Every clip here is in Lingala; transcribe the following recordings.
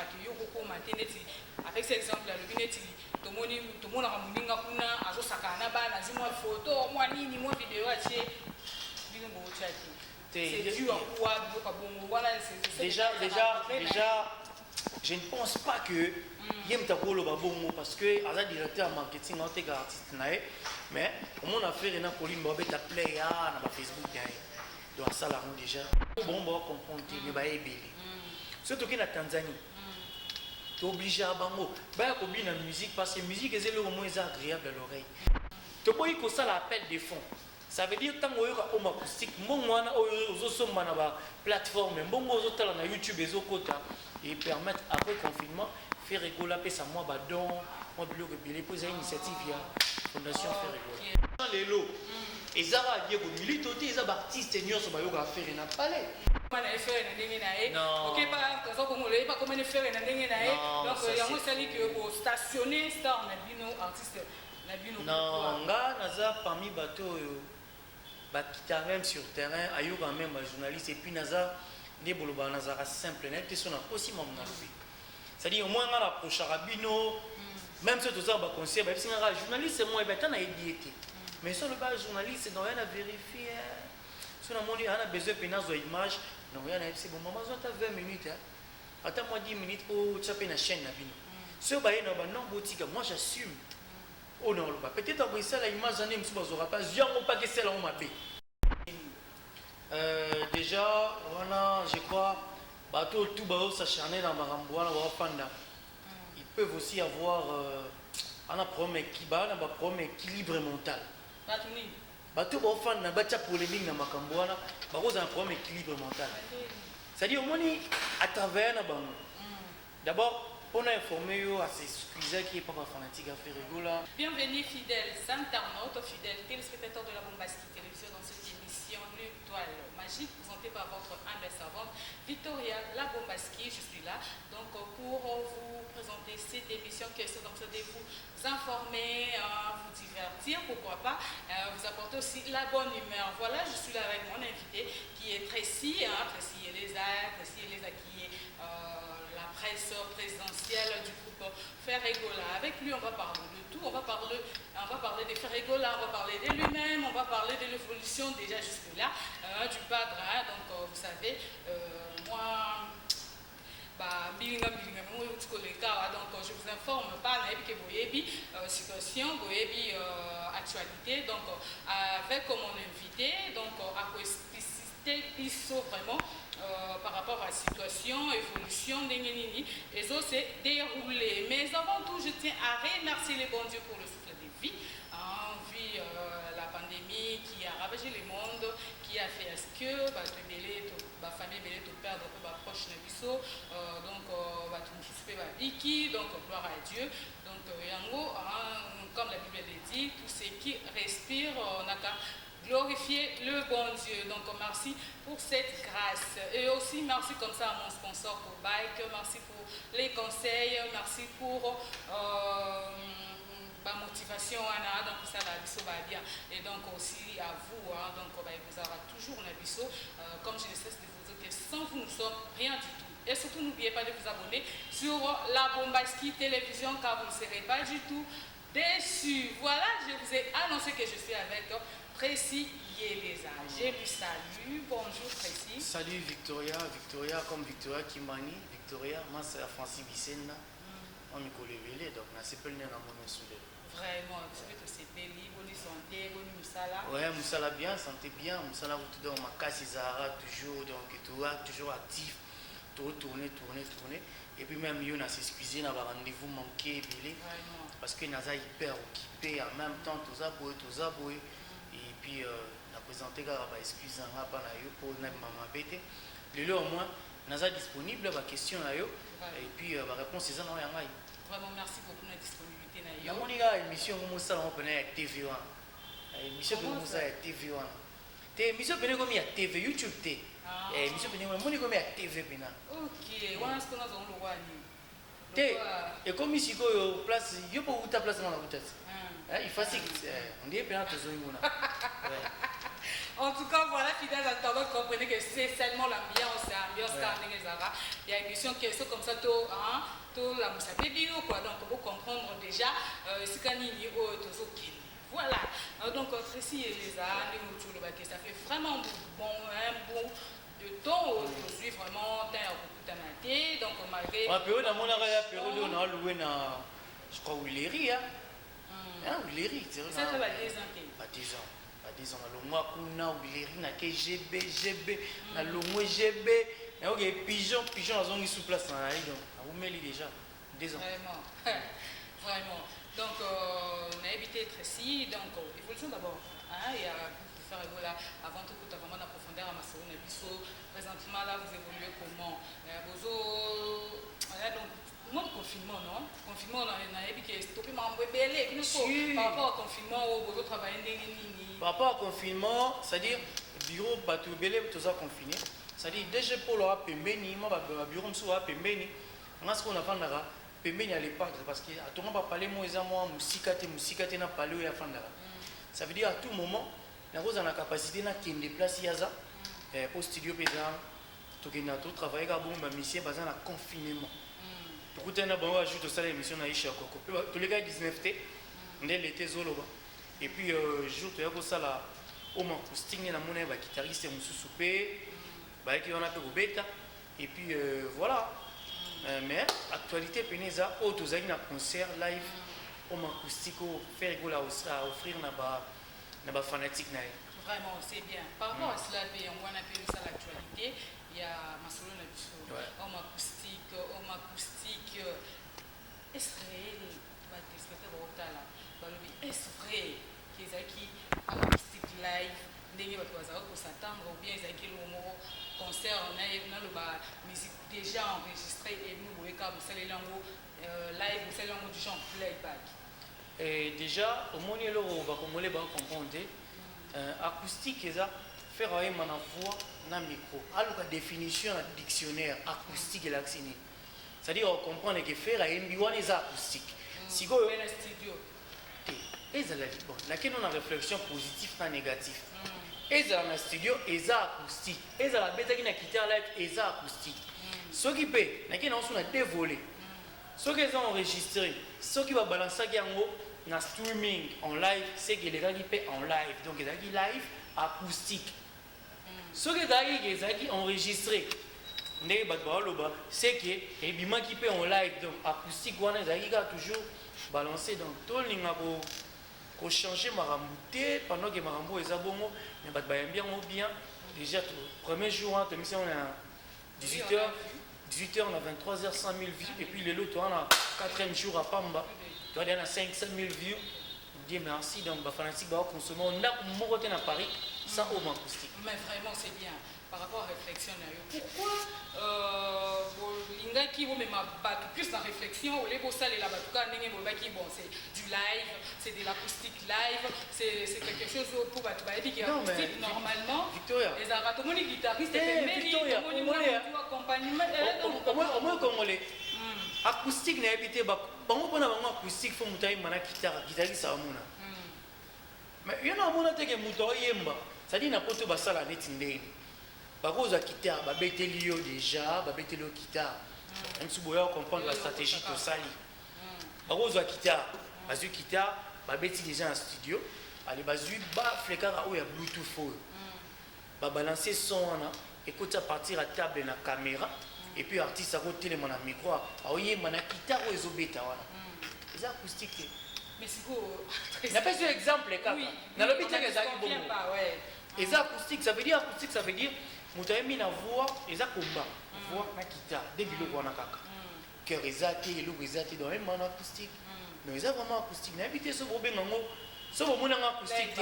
qui yo beaucoup matineti avec cet exemple le bineti to monde na muninga kuna azo sakana ba na zimo photo moi nini moi vidéo atie bino bo chaki c'est dû à quoi voilà déjà je ne pense pas que Yem Tabolo Babongo parce que as directeur marketing en tega artiste nae mais comment on a fait Renan Pauline Bobé ta play na ba Facebook nae donc ça la rend déjà bon comprendre mais ba ebele surtout que na Tanzanie tu obligé à bango ba ko bi na musique parce que musique est le moins agréable à l'oreille tu peux y ça l'appel des fonds. Ça veut dire que tant que tu as acoustique, tu plateforme, tu YouTube et permettre après confinement faire rigoler ça moi badon moi bloc et poser une initiative fondation faire rigoler. Les lots et ça va dire que milite ils ont artistes seniors sur bayoga faire na palais. Non. OK pas pas comment faire na ndenge na donc il y a moi sali que au stationner star na bino artiste na bino. Non, nga parmi bateau qui même sur terrain, ayoka même un journaliste et puis naza des boloba naza simple net son aussi mon c'est-à-dire au moins on a approché rabino même si tout ça ba conseil ba si un journaliste moi ben t'en a diété mais sur le bas journaliste donc rien à vérifier sur la monnaie on a besoin de pénal image non rien à c'est bon maman ça 20 minutes attends moi 10 minutes pour taper na chaîne na bino sur ba non ba non boutique moi j'assume. Oh non, peut-être après ça, la image en est pas. Je pas que c'est là où m'a déjà, voilà, je crois, bateau tout bateau s'acharner dans Maramboana, Panda. Ils peuvent aussi avoir un problème équilibre mental. Bateau bateau fan na bacha polémique dans Makamboana, bateau un problème équilibre mental. C'est-à-dire au moins à travers na bango. D'abord. On a informé à ces squeezers qui n'est pas fanatique à faire rigoler. Bienvenue fidèles internautes, fidèles téléspectateurs de la Bombaski Télévision dans cette émission L'Étoile Magique présentée par votre humble servante Victoria La Bombaski. Je suis là donc pour vous présenter cette émission qui est comme ça de vous informer, vous divertir, pourquoi pas, vous apporter aussi la bonne humeur. Voilà, je suis là avec mon invité qui est Tracy, Tracy Eleza qui est la presse présidentielle du groupe Ferregola. Avec lui, on va parler de tout. On va parler de Ferregola, on va parler de lui-même, on va parler de l'évolution déjà jusque-là, du padre. Donc, vous savez, moi, donc je vous informe pas situation, actualité. Donc, avec mon invité, donc, à quoi expliciter vraiment. Par rapport à la situation, évolution des Nénini, les autres s'est déroulé. Mais avant tout, je tiens à remercier les bons dieux pour le souffle de vie, vu la pandémie qui a ravagé le monde, qui a fait à ce que ma famille belé tout perdre pour proche Nabiso, donc donc gloire à Dieu. Donc yango, comme la Bible le dit, tout ce qui respire, on a qu'à glorifier le bon Dieu. Donc merci pour cette grâce. Et aussi merci comme ça à mon sponsor pour Bike, merci pour les conseils, merci pour ma motivation, donc ça la biso va bien. Et donc aussi à vous, donc vous aura toujours la biso. Comme je ne cesse de vous dire que sans vous nous sommes rien du tout. Et surtout n'oubliez pas de vous abonner sur la Bombaski Télévision car vous ne serez pas du tout déçus. Voilà, je vous ai annoncé que je suis avec Tracy Eleza. Je lui salue. Bonjour Tracy. Salut Victoria comme Victoria Kimani. Victoria, moi c'est Francis Vicena. On me collègue donc on s'appelle dans mon soulève. Vraiment, c'est béni, bonne santé, bonne musala. Ouais, musala bien, santé bien, musala tout dans ma casse Zara toujours donc toujours actif, tout tourner. Et puis même il y a ces cuisines à rendez-vous manqué parce que Naza hyper occupé en même temps tout ça et puis la présenter la excuse pas pour même maman bête. Le lieu au moins Naza disponible la question là et puis la réponse c'est ça non rien. Vraiment merci beaucoup de la disponibilité na yo. Mon gars émission comme ça on peut être TV1. Émission comme ça TV1. Émission peut comme il y a TV YouTube T. Émission peut mon comme il y a TV bina. OK, on a ce qu'on a dans le roi ni. T et comme ici ko place yo pour ta place dans la route. Il facile on dit bien tous ngona. En tout cas, voilà, fidèles internautes, comprenez que c'est seulement l'ambiance, il y a une émission qui est comme ça, tout la moussa quoi. Donc, pour comprendre déjà, ce qu'on y voilà. Donc, Tracy et les ça fait vraiment bon, un bon de temps aujourd'hui, vraiment, donc, malgré. La période, on a loué, je crois, Willery, hein. Willery, c'est vrai. Ça fait 10 ans. 10 ans. 10 ans. Le mois qu'on a Willery, on a GB, on a le mois GB. Ok, pigeon, elles ont mis sous place. On met déjà 2 ans. Vraiment. Vraiment. Donc, on a évité d'être ici. Donc, évolution d'abord. Il y a faire là, avant tout, vraiment en profondeur à ma soeur. Présentement, là, vous évoluez comment? Donc, le confinement, non? Confinement, on a dit que stoppé ma bébé. Par rapport au confinement, vous travaillez par rapport au confinement, c'est-à-dire, bureau, bateau, bébé, tout ça confiné. C'est-à-dire, déjà pour le pembeni, moi, bureau, je suis pembeni. Moi, ce qu'on a fait, pembeni à l'époque, parce que à tout moment, pas parler, moi, musique, n'a pas parlé, ça veut dire à tout moment, nous avons la capacité de déplacer au studio, tout travailler, mission, basé dans le confinement. Pour que nous ajoute ça l'émission Naïcha Koko. Tous les gars 19T, on est l'été Zoloba. Et puis jour tu as ça là au acoustique na mona ba guitariste mususu pe ba qui on a peu beta et puis voilà. Mais actualité peneza auto zaki na concert live au acoustique faire gola offrir na ba fanatique na. Vraiment c'est bien. Par rapport à cela on voit un peu ça l'actualité, il y a Masolo na biso. Homme acoustique est-ce réel ba téléspectateur là balobi est-ce vrai qu'ils acquis acoustique live ndenge bato bazala s'attendre ou bien ezalaki lomo concert on a le musique déjà enregistrée et nous voulons ka bosalela yango live bosalela yango du genre playback. Et déjà au moins eloko bakongole bakomprendre acoustique eza faire oye mana voix na micro aluka définition na dictionnaire acoustique elaksini. C'est-à-dire on comprend que faire ayembi wana eza acoustique sikoyo na studio bon laquelle on a réflexion positive pas négative ezala na studio eza acoustique ezala betaki na guitare live eza acoustique soki pe nakena oso na dévolé soki eza enregistré soki ba balansaki yango na streaming en live c'est que elekaki pe en live donc ezalaki live acoustique soki ezalaki enregistré ndenge bato baloba c'est que ebimaki pe en live donc acoustique wana ezalaki kaka toujours balancé donc tolinga ko changer marambo te pendant que marambo eza bongo mais bato bayambi yango bien déjà premier jour on a 18h on a 23h 100 000 vues et puis le lot on a 4e jour à Pamba tu as 500 000 vues Dieu merci donc ba fanatique ba consommer on a moko te na Paris sans homme acoustique. Mais vraiment c'est bien par rapport à réflexion pourquoi lingaki vous même plus dans réflexion au lieu ça les là tout cas ndenge bolaki bon c'est du live c'est de l'acoustique live c'est quelque chose pour ba dit qui acoustique normalement Victoria les aratomoni guitariste et meli accompagnement au moins congolais acoustique na habité bango pona bango acoustique faut mutai mana guitare ça mona mais il y en a mona te que muto yemba ça dit na poto basala neti ndeni bakoza guitare babeteli yo déjà babeteli yo guitare même si boya comprendre la stratégie to sali bakoza guitare bazui guitare babeti déjà en studio allez bazui ba flekara o ya bluetooth fo ba balancer son wana écoute à partir à table na caméra et puis artiste à côté le mon micro aoye mana guitare o ezobeta wana c'est acoustique mais c'est quoi n'a pas un exemple kaka na lobi te que ça qui bon et acoustique ça veut dire moutaïmi na voix eza komba voix na guitare des biloko wana kaka cœur ezati eloko ezati dans même en acoustique mais eza vraiment acoustique na habité so bobenga ngo so bomona nga acoustique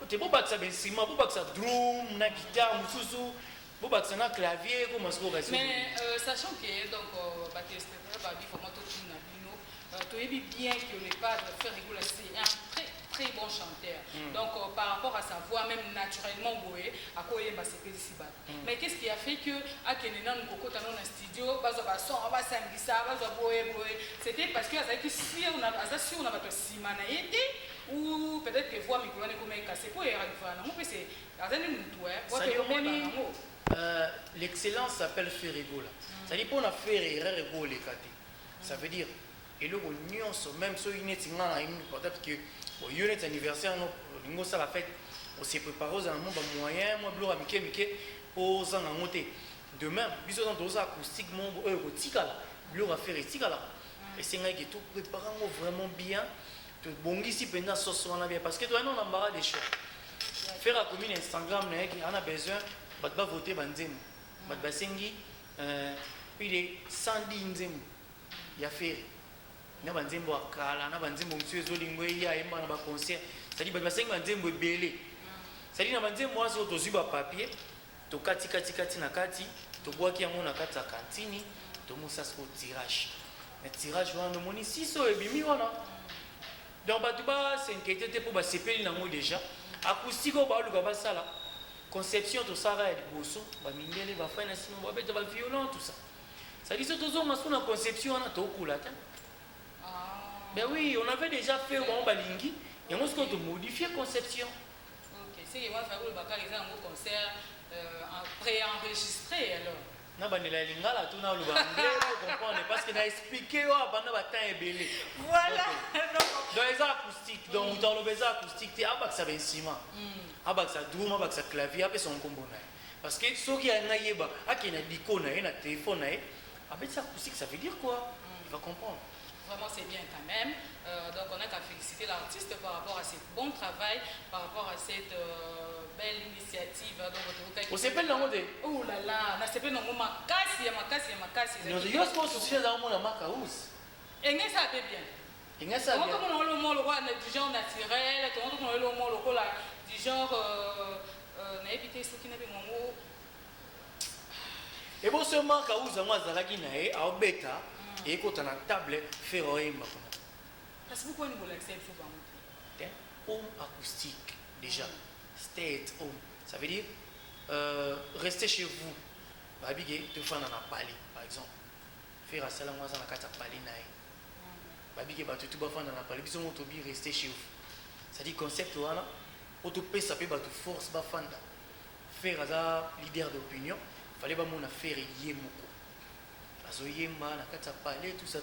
te bobakisa ben sima bobakisa drum na guitare mususu bobakisa na clavier comme ça mais sachant que donc téléspectateur babi vraiment tout na bino to yebi bien que le padre fait rigoler c'est un très bon chanteur. Donc par rapport à sa voix même naturellement boé à quoi il va se payer si bas. Mais qu'est-ce qui a fait que à Kenena nous coco dans un studio bazo son on va s'enguisser bazo boé c'était parce que si on a pas simana été ou peut-être que voir micro ne comme cassé pour y arriver à non c'est l'excellence s'appelle faire rigoler. Ça dit pour la faire rigoler ça veut dire et le nyonso même so inetinga peut-être que au unit anniversaire nous ça la fête on s'est préparé aux moments moyen moi blora mike pour ça monter demain biso dans dos acoustique mon tikala blora faire tikala et c'est que tout préparer vraiment bien tout bon ici pendant ce soir bien parce que toi on embarras des choses faire la commune Instagram on a besoin de voter banzemu de sengi il est 110 nzemu ya faire na banzembo akala na banzembo mtu ezolingo ya emba na ba concert ça dit basengi banzembo ebele ça dit na banzembo wazo tozuba papier to kati na kati to boaki yango na kati ya cantine to musa ko tirage na tirage wana moni siso ebimi wana donc batu ba s'inquiéter te pour ba sepeli nango déjà acoustique ba luka ba sala conception to sara ya liboso ba mindele ba fana simo ba beta ba violent tout ça ça dit surtout on a son conception wana to kulata. Ben oui, on avait déjà fait au Balingi et on a modifié la conception. Ok, c'est que moi, je vais un concert pré-enregistré alors. Non, mais la lingala là, tout le monde comprendre parce qu'il a expliqué pendant le temps est voilà. Donc les acoustiques, donc dans le baiser acoustique, tu as ça ben ciment, abak ça drum, abak ça clavier, après son combo parce que ceux qui a un naïba, à qui a l'icône, un téléphone, avec ça acoustique, ça veut dire quoi? Il va comprendre. Vraiment, c'est bien quand même. Donc, on a qu'à féliciter l'artiste par rapport à ce bon travail, par rapport à cette belle initiative. On s'appelle dans le monde. Oh là là, on s'appelle dans le monde. Makasi. Nous avons aussi dans le monde Makaous. Et ça va bien. Et ça va bien. On a le monde du genre naturel, on a le monde du genre. On a évité ce qui n'est pas mon mot. Et bon, ce Makaous, moi, Zalagi Nae, à Obeta. Et quand on a table, faire un parce que pourquoi nous voulons accès au home acoustique, déjà. Stay at home. Ça veut dire rester chez vous. Babigé, te faire dans la pali, par exemple. Faire à Salam dans la carte à pali. Babigé, tu vas faire dans la pali. Bisous, on rester chez vous. Ça dit concept, voilà. Pour te payer, ça peut être force, faire à leader d'opinion. Il fallait pas faire yémoko. Azoyemba na kati ya palais tout ça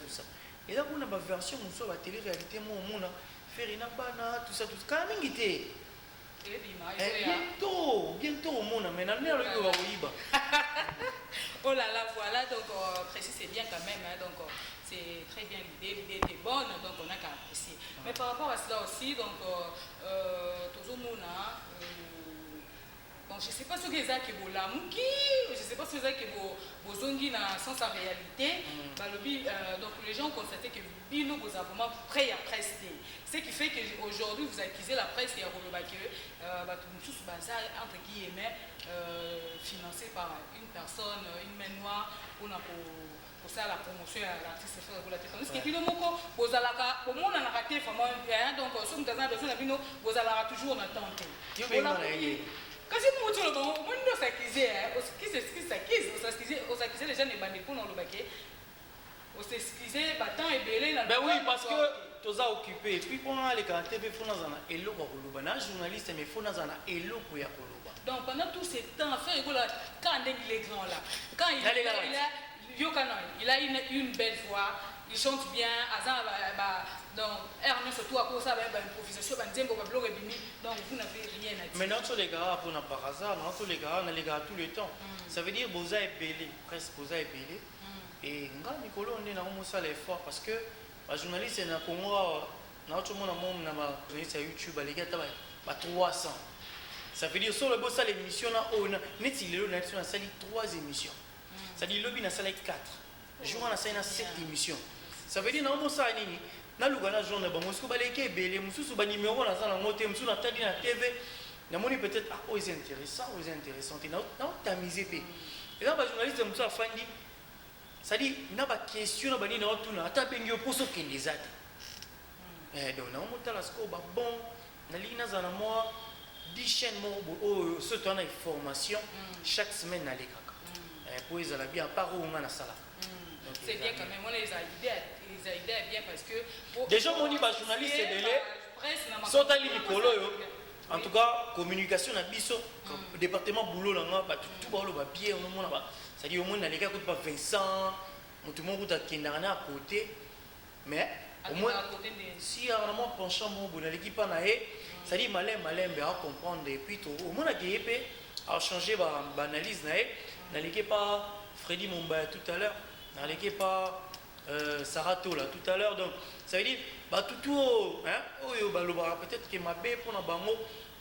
et là on a une version on soit la télé réalité moi on a faire ina bana tout ça quand même ngité bientôt au monde mais na lelo ko baoyiba. Oh là là, voilà, donc précis c'est bien quand même hein, donc c'est très bien l'idée était bonne donc on a qu'à apprécier mais par rapport à cela aussi donc toujours mona bon, je ne sais pas ce que c'est que vous l'amouki, je ne sais pas ce que c'est que vous zongi sans sa réalité. Donc les gens ont constaté que Bino vous a vraiment prêt à prester. Ce qui fait qu'aujourd'hui vous accusez la presse et à Rolobake, entre guillemets, financé par une personne, une main noire, pour ça la promotion à l'artiste fait la tête. Tandis que Bino Moko, vous allez au monde en a raté vraiment donc si vous avez besoin de Bino, vous allez toujours en attente. Quand c'est le bon, on s'accuse, on s'accuse les gens de bandits pour nous le baquer. On s'excuse, battant et belé. Ben oui, parce que tu as occupé. Et puis, pendant les cas, TV, il faut nous élo pour Koloba. Un journaliste, mais il faut nous élo pour Koloba. Donc, pendant tout ce temps, quand il est grand là, quand il a une belle voix, il chante bien, donc Ernest surtout à cause de l'improvisation, donc vous n'avez rien à dire. Mais notre les gars, pour par hasard, notre les gars, on les gars tout le temps. Ça veut dire Boza est belé, presque Boza est belé. Et Nicolas, on est dans ça l'effort parce que les journalistes na Congo, notre monde na journaliste à YouTube, les gars, bah 300. Ça veut dire sur le boss l'émission là, on net il est là, on a sali 3 émissions. Ça dit lobby na sali 4. Jour on a sali 7 émissions. Ça veut dire na on ça nini. Na lugana journée ba mosiko baleke belé, mususu ba numéro na ça na moté, mususu na tali na TV. Na moni peut-être ah oh c'est intéressant, oh c'est intéressant. Na tamiser pe. Et là ba journaliste mususu afandi. Ça dit na ba question na ba ni na otuna ata bengi oposo kendezate. Donc na on la score ba bon na lina za na moi 10 chaînes mo ce temps na formation chaque semaine na lekaka. Pour ils allaient bien par où on a ça là. C'est bien quand même, on les a aidés bien parce que... Déjà, mon journaliste, c'est sotali mikolo yo en tout cas communication na biso département boulot nanga ba tout ba lo ba bien on mona ba ça dit au moins na les gars pas Vincent mutu mo kuta kendana na côté mais au moins si vraiment penchant mon bon l'équipe na e ça dit malin à comprendre et puis tout au moins na GP a changé ba analyse na e na l'équipe pas Freddy Mumba tout à l'heure na l'équipe pas Sarato là tout à l'heure donc ça veut dire bah tout hein oyo ba lo ba peut-être que mabe pour na bango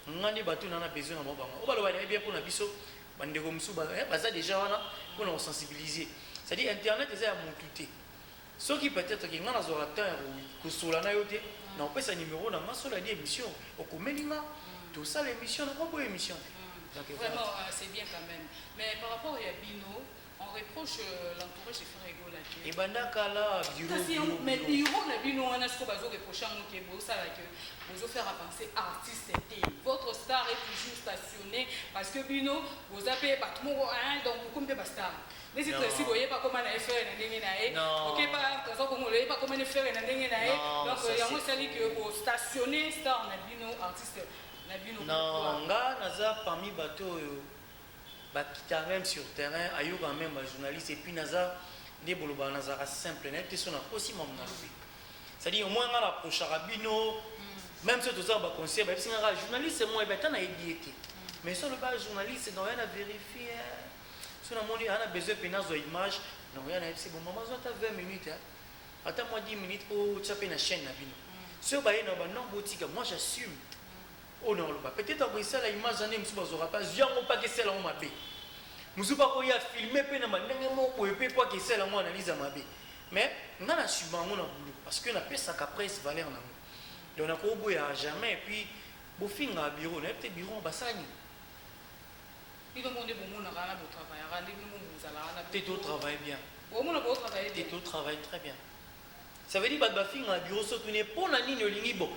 ngani ba tout na besoin na bango o ba lo ba bien pour na biso bande ko musu ba ça déjà wana pour nous sensibiliser ça dit internet eza ya montuté ce qui peut-être que ngana zo rater ko sola na yote na on peut sa numéro na masola di émission au komelinga tout ça l'émission na ko émission donc vraiment c'est bien quand même mais par rapport à Bino on reproche l'entourage de Ferrego là. Et bandakala bureau. Mais bureau na bino on a ce qu'on va reprocher à nous que vous savez que vous faire avancer artiste et votre star est toujours stationné parce que bino vous avez pas tout monde donc vous comme des stars. Mais si vous voyez pas comment on a fait na ndenge na e, OK pas ça comme on pas comment on fait na ndenge na e. Donc il y a moi ça dit que vous stationner star na bino artiste na bino. Non, nga naza parmi bateau qui même sur terrain, ayo quand même un journaliste et puis naza des boloba naza simple net son aussi mon c'est-à-dire au moins on a approché Rabino même si tout ça ba conseil ba si un journaliste moi ben t'en a édiété mais sur le bas journaliste donc on a vérifié sur la monnaie on a besoin de pénal image non il y a c'est bon maman ça 20 minutes attends moi 10 minutes pour taper na chaîne na bino sur ba ina ba non boutique moi j'assume. Oh non, peut-être après ça, la image en est, je ne pas, je ne pas que c'est là où m'a bé. Je ne sais pas qu'il y a filmé, je ne sais pas que c'est là où analyse ma bé. Mais, on a suivi mon boulot, parce qu'on a fait ça qu'après, c'est valeur. Donc, on a couru à jamais, et puis, au fin, on a un bureau, on a peut-être bureau en Bassani. Il faut demander bon, on a un travail, Této travaille bien. Této travaille très bien. Ça veut dire que les filles ont un bureau sauté pour la ligne de bon.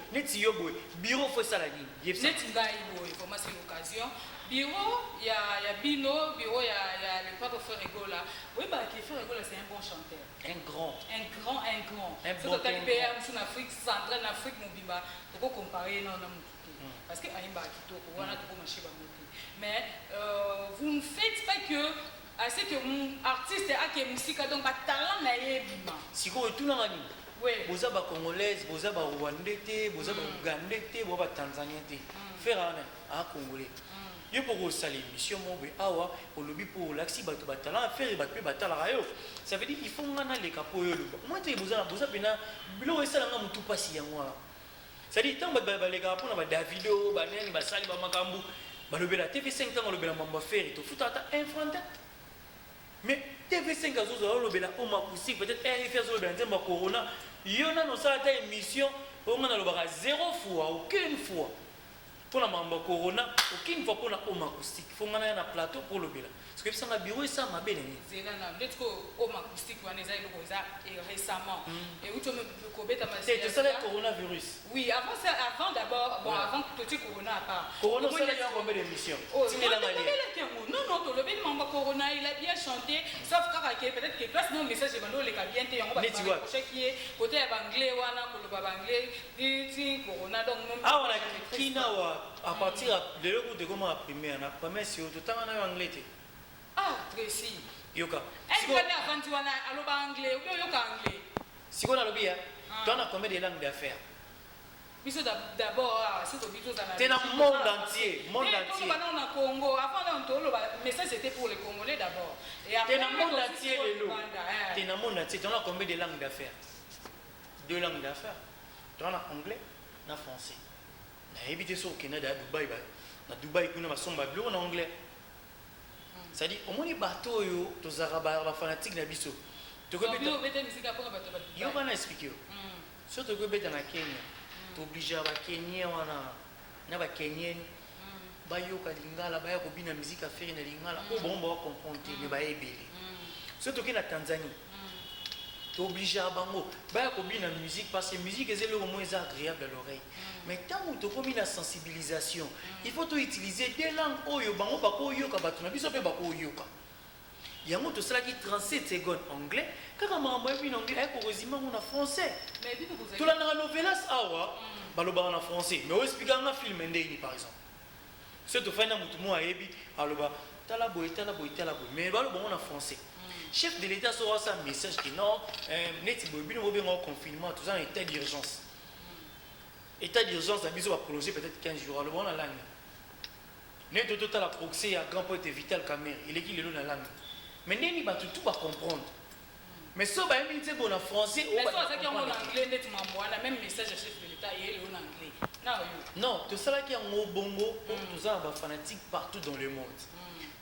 Bureau faut ça la ligne. C'est l'occasion. Bureau, il y a Bino, bureau, il y a le papa Ferrego là. Oui, bah, qui Ferrego là, c'est un bon chanteur. Un grand. Un bon chanteur. En Afrique centrale, en Afrique, Mobimba, il faut comparer non. Parce que Aïmba Kitoko, on a tout marché. Mais vous ne faites pas que. C'est que mon artiste a qui musique donc ba talent na yebima. Siko tout na ngani. Oui. Boza ba congolaise, boza ba rwandais, boza ba ougandais, boza ba tanzaniens. Faire un congolais. Yo pour ça l'émission mo be awa pour lobby pour l'axi ba ba talent faire ba pe ba talent rayo. Ça veut dire il faut ngana les capo yo. Moi te boza bena bilo esala nga mutu pasi ya moi. Ça dit tant ba les capo na ba Davido, ba neni ba sali ba makambu. Ba lobela TV5 tant lobela mamba faire to futa ta infanté. Mais TV5 a peut-être RFI a corona. Il y a une émission où on a 0 fois, aucune fois. Pour la mamba corona, aucune fois pour la home acoustique. Il faut qu'on ait un plateau pour le bela. Parce que ça m'a bureau et ça m'a bien aimé. C'est un home acoustique récemment. Et où tu me combien ta machine. C'est ça le coronavirus. Oui, avant d'abord, bon, avant que tu corona à part. Corona, c'est là combien d'émissions? Non, le bel mamba corona, il a bien chanté. Sauf que peut-être que toi, sinon, message de Mano, les bien été, on va faire qui est côté anglais, ou anglais, dit corona, donc ah, on a Kinawa. À partir de l'heure de comment primaire, on a première sur tout le temps en anglais. Ah, Tracy. Yoka. Est-ce qu'on a avant tu as anglais ou yoka anglais? Si on a le bien, tu as combien de langues d'affaires? D'abord, c'est au biseau dans le monde entier. Monde entier. Au Congo, avant mais ça c'était pour les Congolais d'abord. Et après, dans le monde entier, tu as le monde entier. Tu as combien de langues d'affaires? 2 langues d'affaires. Tu as anglais et français. Na habité sur Canada, à Dubaï, na Dubaï kuna masomba blo en anglais. Ça dit au moins les bateaux yo to zaraba ba fanatique na biso. To ko beta musique après bateau. Yo va expliquer. Surtout que beta na Kenya. To obligé ba Kenya wana na ba Kenyen. Ba yo ka lingala ba ya ko bina musique à faire na lingala. Ko bon ba comprendre mais ba ebele. Surtout que na Tanzanie. Tu es obligé à bango. Bah, combine la musique parce que la musique est le moins agréable à l'oreille. Mais tant que tu combines la sensibilisation, il faut utiliser des langues oyo bango bako oyo ka batuna biso pe bako oyo ka. yango to sala ki 37 secondes anglais kaka makambo ya bino anglais ayeko kozima ngo na français tolandaka novelas awa balobaka na français mais oexplikaka film ndeni par exemple so tofandi na motu mo ayebi aloba tala boye tala boye tala boye mais baloba ngo na français chef de l'état so asa message que non neti boye bino bobengaka confinement toza na état d'urgence état d'urgence na biso baprolonger peut-être 15 jours aloba ngo na langue ne to totala proxy ya grand poète Vital Kamerhe eleki lelo na langue mais ndeni bato tout va comprendre mais so bayembi nte bona français mais so azaki yango na anglais neti mambo wana même message ya chef de l'état ye lelo na anglais non tosalaki yango bongo po toza na bafanatique partout dans le monde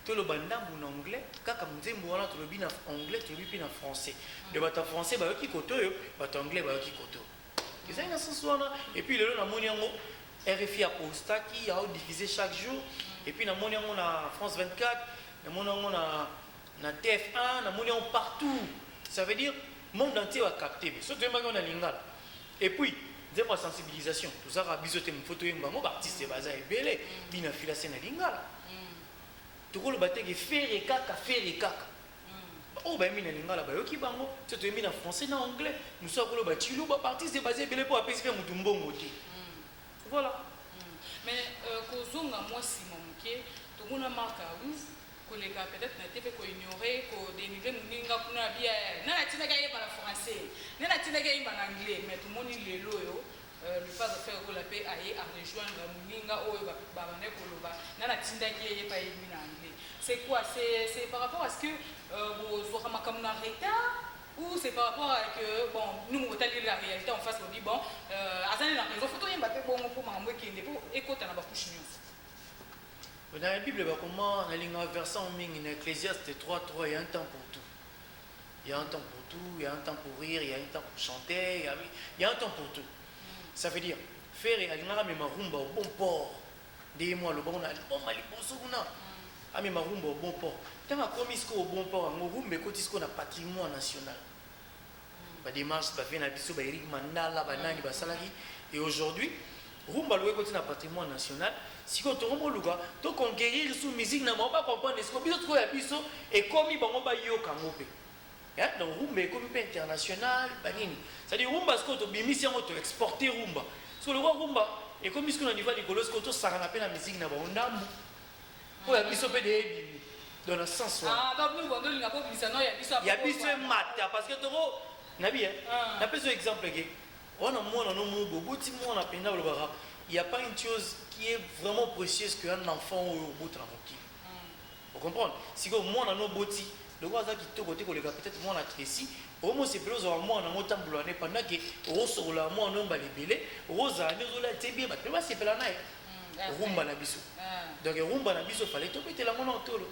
toloba ndambu na anglais kaka nzembo wana tolobi na anglais tolobi mpe na français de bato ya français bayoki koto oyo bato anglais bayoki koto ezali na sens wana et puis lelo namoni yango RFI apostaki aodiffuse chaque jour et puis namoni yango na France 24 namoni yango na TF1 namoni yango partout ça veut dire monde entier va capter so toyembaki ngo na lingala et puis nzembo ya sensibilisation tozaka biso te mofoto oyembango baartiste baza ebele bina filase na lingala tokoloba teke fere kaka oyo bayembi na lingala bayoki bango so toyembi na français na anglais mosu akoloba chiluba baartiste baza ebele mpo apesi mpe motu mbongo te voilà mais kozonga mwa nsima moke tomona marka koleka peut-être na te mpe koignore kodénigre moninga kuna bia nana tindaki ayeba na français nana tindaki ayeba na anglais mais tomoni lelo oyo le pas affaire kola mpe aye arejoindre moninga oyo babande koloba nana tindaki yeye pa yebi na anglais c'est quoi c'est par rapport à ce que bozwaka makambo na retard ou c'est par rapport à que bon nous on tali la réalité en face on dit bon azali na raison faut yemba pe bongo pour makambo ekende po ekota na bakushe nyonso. Dans la Bible, comment on a un verset en mingi, dans Ecclésiaste 3:3, il y a un temps pour tout. Il y a un temps pour tout, il y a un temps pour rire, il y a un temps pour chanter, il y a un temps pour tout. Ça veut dire, faire et aller ma rumba au bon port. Dis-moi, le bon, bon, mal, bon, souna. Ami ma rumba au bon port. Tant qu'on a au bon port, on rumba, quand on a patrimoine national. Ba démarche, ba fait na biso, ba Eric Mandala, ba nani, ba salari. Et aujourd'hui, rumba loué côté na patrimoine national. Si on te remonte le gars, tu conquérir sous musique, n'a pas comprendre ce qu'on dit trop à biso et comme il va en bas yo kangope. Hein, donc rumba est comme international, banini. Ça dit rumba ce qu'on te bimi si on te exporter rumba. Sur le rumba et comme ce qu'on a niveau de colos qu'on te sarana peine la musique n'a pas on a. Pour la biso pe de dans le sens. Ah, donc nous on n'a pas biso non, il y a biso mat parce que toro nabi hein. Na pas un exemple que on a moi dans nos mots boti moi on a peine le bara. Il n'y a pas une chose qui est vraiment précieuse qu'un enfant au bout de la route. Vous comprenez? Si moi on a nos botis, le gars qui te côté que les gars peut-être moi on a Tracy, au moins c'est plus moi on a mon temps boulonné pendant que rose sur la moi on a libellé, rose à nous là c'est bien, mais moi c'est pas la naïe. Rumba na biso. Donc rumba na biso fallait tout péter la main en tolo.